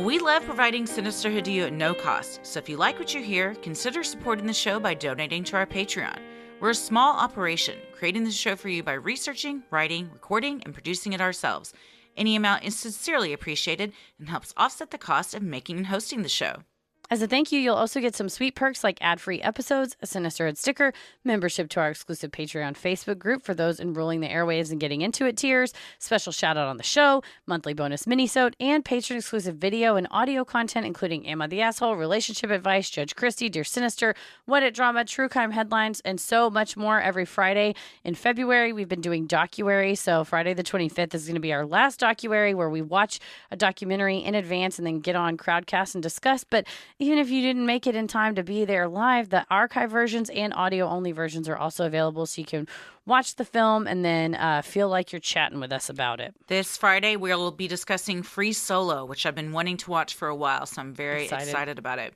We love providing Sinisterhood to you at no cost, so if you like what you hear, consider supporting the show by donating to our Patreon. We're a small operation, creating the show for you by researching, writing, recording, and producing it ourselves. Any amount is sincerely appreciated and helps offset the cost of making and hosting the show. As a thank you, you'll also get some sweet perks like ad-free episodes, a Sinisterhood sticker, membership to our exclusive Patreon Facebook group for those enrolling the airwaves and getting into it tiers, special shout-out on the show, monthly bonus mini-sode, and patron-exclusive video and audio content, including Am I the Asshole, relationship advice, Judge Christie, Dear Sinister, What It Drama, true crime headlines, and so much more every Friday. In February, we've been doing docuary, so Friday the 25th is going to be our last docuary where we watch a documentary in advance and then get on Crowdcast and discuss, but even if you didn't make it in time to be there live, the archive versions and audio-only versions are also available, so you can watch the film and then feel like you're chatting with us about it. This Friday, we'll be discussing Free Solo, which I've been wanting to watch for a while, so I'm very excited about it.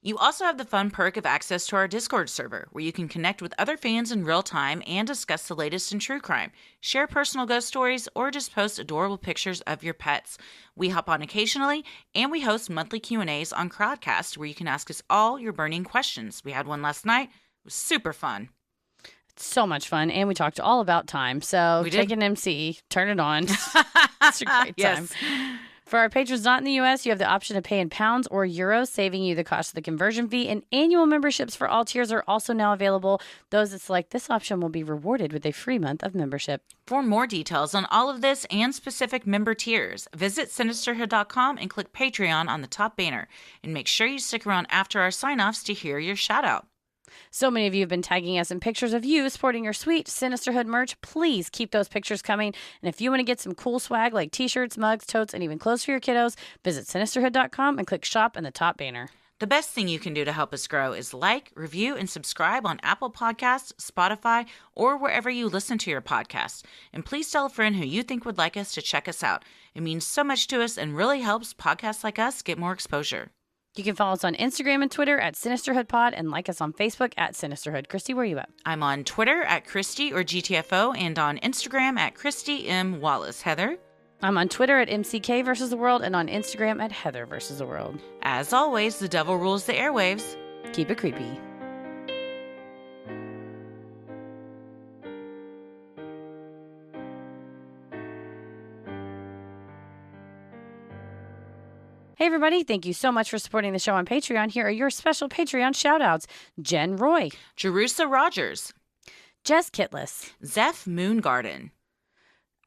You also have the fun perk of access to our Discord server, where you can connect with other fans in real time and discuss the latest in true crime, share personal ghost stories, or just post adorable pictures of your pets. We hop on occasionally, and we host monthly Q&As on Crowdcast, where you can ask us all your burning questions. We had one last night. It was super fun. So much fun, and we talked all about time. So take an MC, turn it on. It's a great time. For our patrons not in the U.S., you have the option to pay in pounds or euros, saving you the cost of the conversion fee. And annual memberships for all tiers are also now available. Those that select this option will be rewarded with a free month of membership. For more details on all of this and specific member tiers, visit Sinisterhood.com and click Patreon on the top banner. And make sure you stick around after our sign-offs to hear your shout-out. So many of you have been tagging us in pictures of you sporting your sweet Sinisterhood merch. Please keep those pictures coming. And if you want to get some cool swag like t-shirts, mugs, totes, and even clothes for your kiddos, visit Sinisterhood.com and click shop in the top banner. The best thing you can do to help us grow is like, review, and subscribe on Apple Podcasts, Spotify, or wherever you listen to your podcasts. And please tell a friend who you think would like us to check us out. It means so much to us and really helps podcasts like us get more exposure. You can follow us on Instagram and Twitter at SinisterhoodPod and like us on Facebook at Sinisterhood. Christy, where are you at? I'm on Twitter at Christy or GTFO and on Instagram at Christy M. Wallace. Heather? I'm on Twitter at MCK versus the world and on Instagram at Heather versus the world. As always, the devil rules the airwaves. Keep it creepy. Hey everybody, thank you so much for supporting the show on Patreon. Here are your special Patreon shout-outs. Jen Roy. Jerusa Rogers. Jess Kitless. Zeph Moongarden.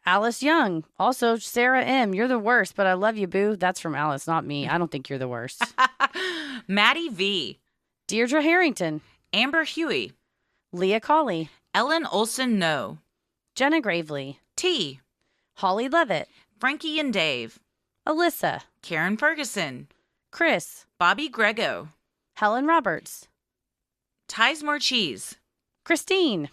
Alice Young. Also, Sarah M. You're the worst, but I love you, boo. That's from Alice, not me. I don't think you're the worst. Maddie V. Deirdre Harrington. Amber Huey. Leah Colley. Ellen Olson No. Jenna Gravely. T. Holly Levitt. Frankie and Dave. Alyssa. Karen Ferguson. Chris. Bobby Grego. Helen Roberts. Tizemore Cheese. Christine.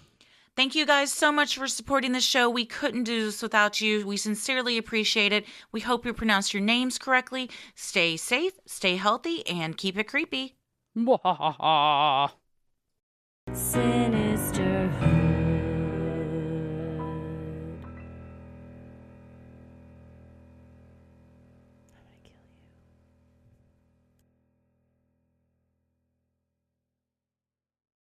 Thank you guys so much for supporting the show. We couldn't do this without you. We sincerely appreciate it. We hope you pronounce your names correctly. Stay safe, stay healthy, and keep it creepy. Sinister.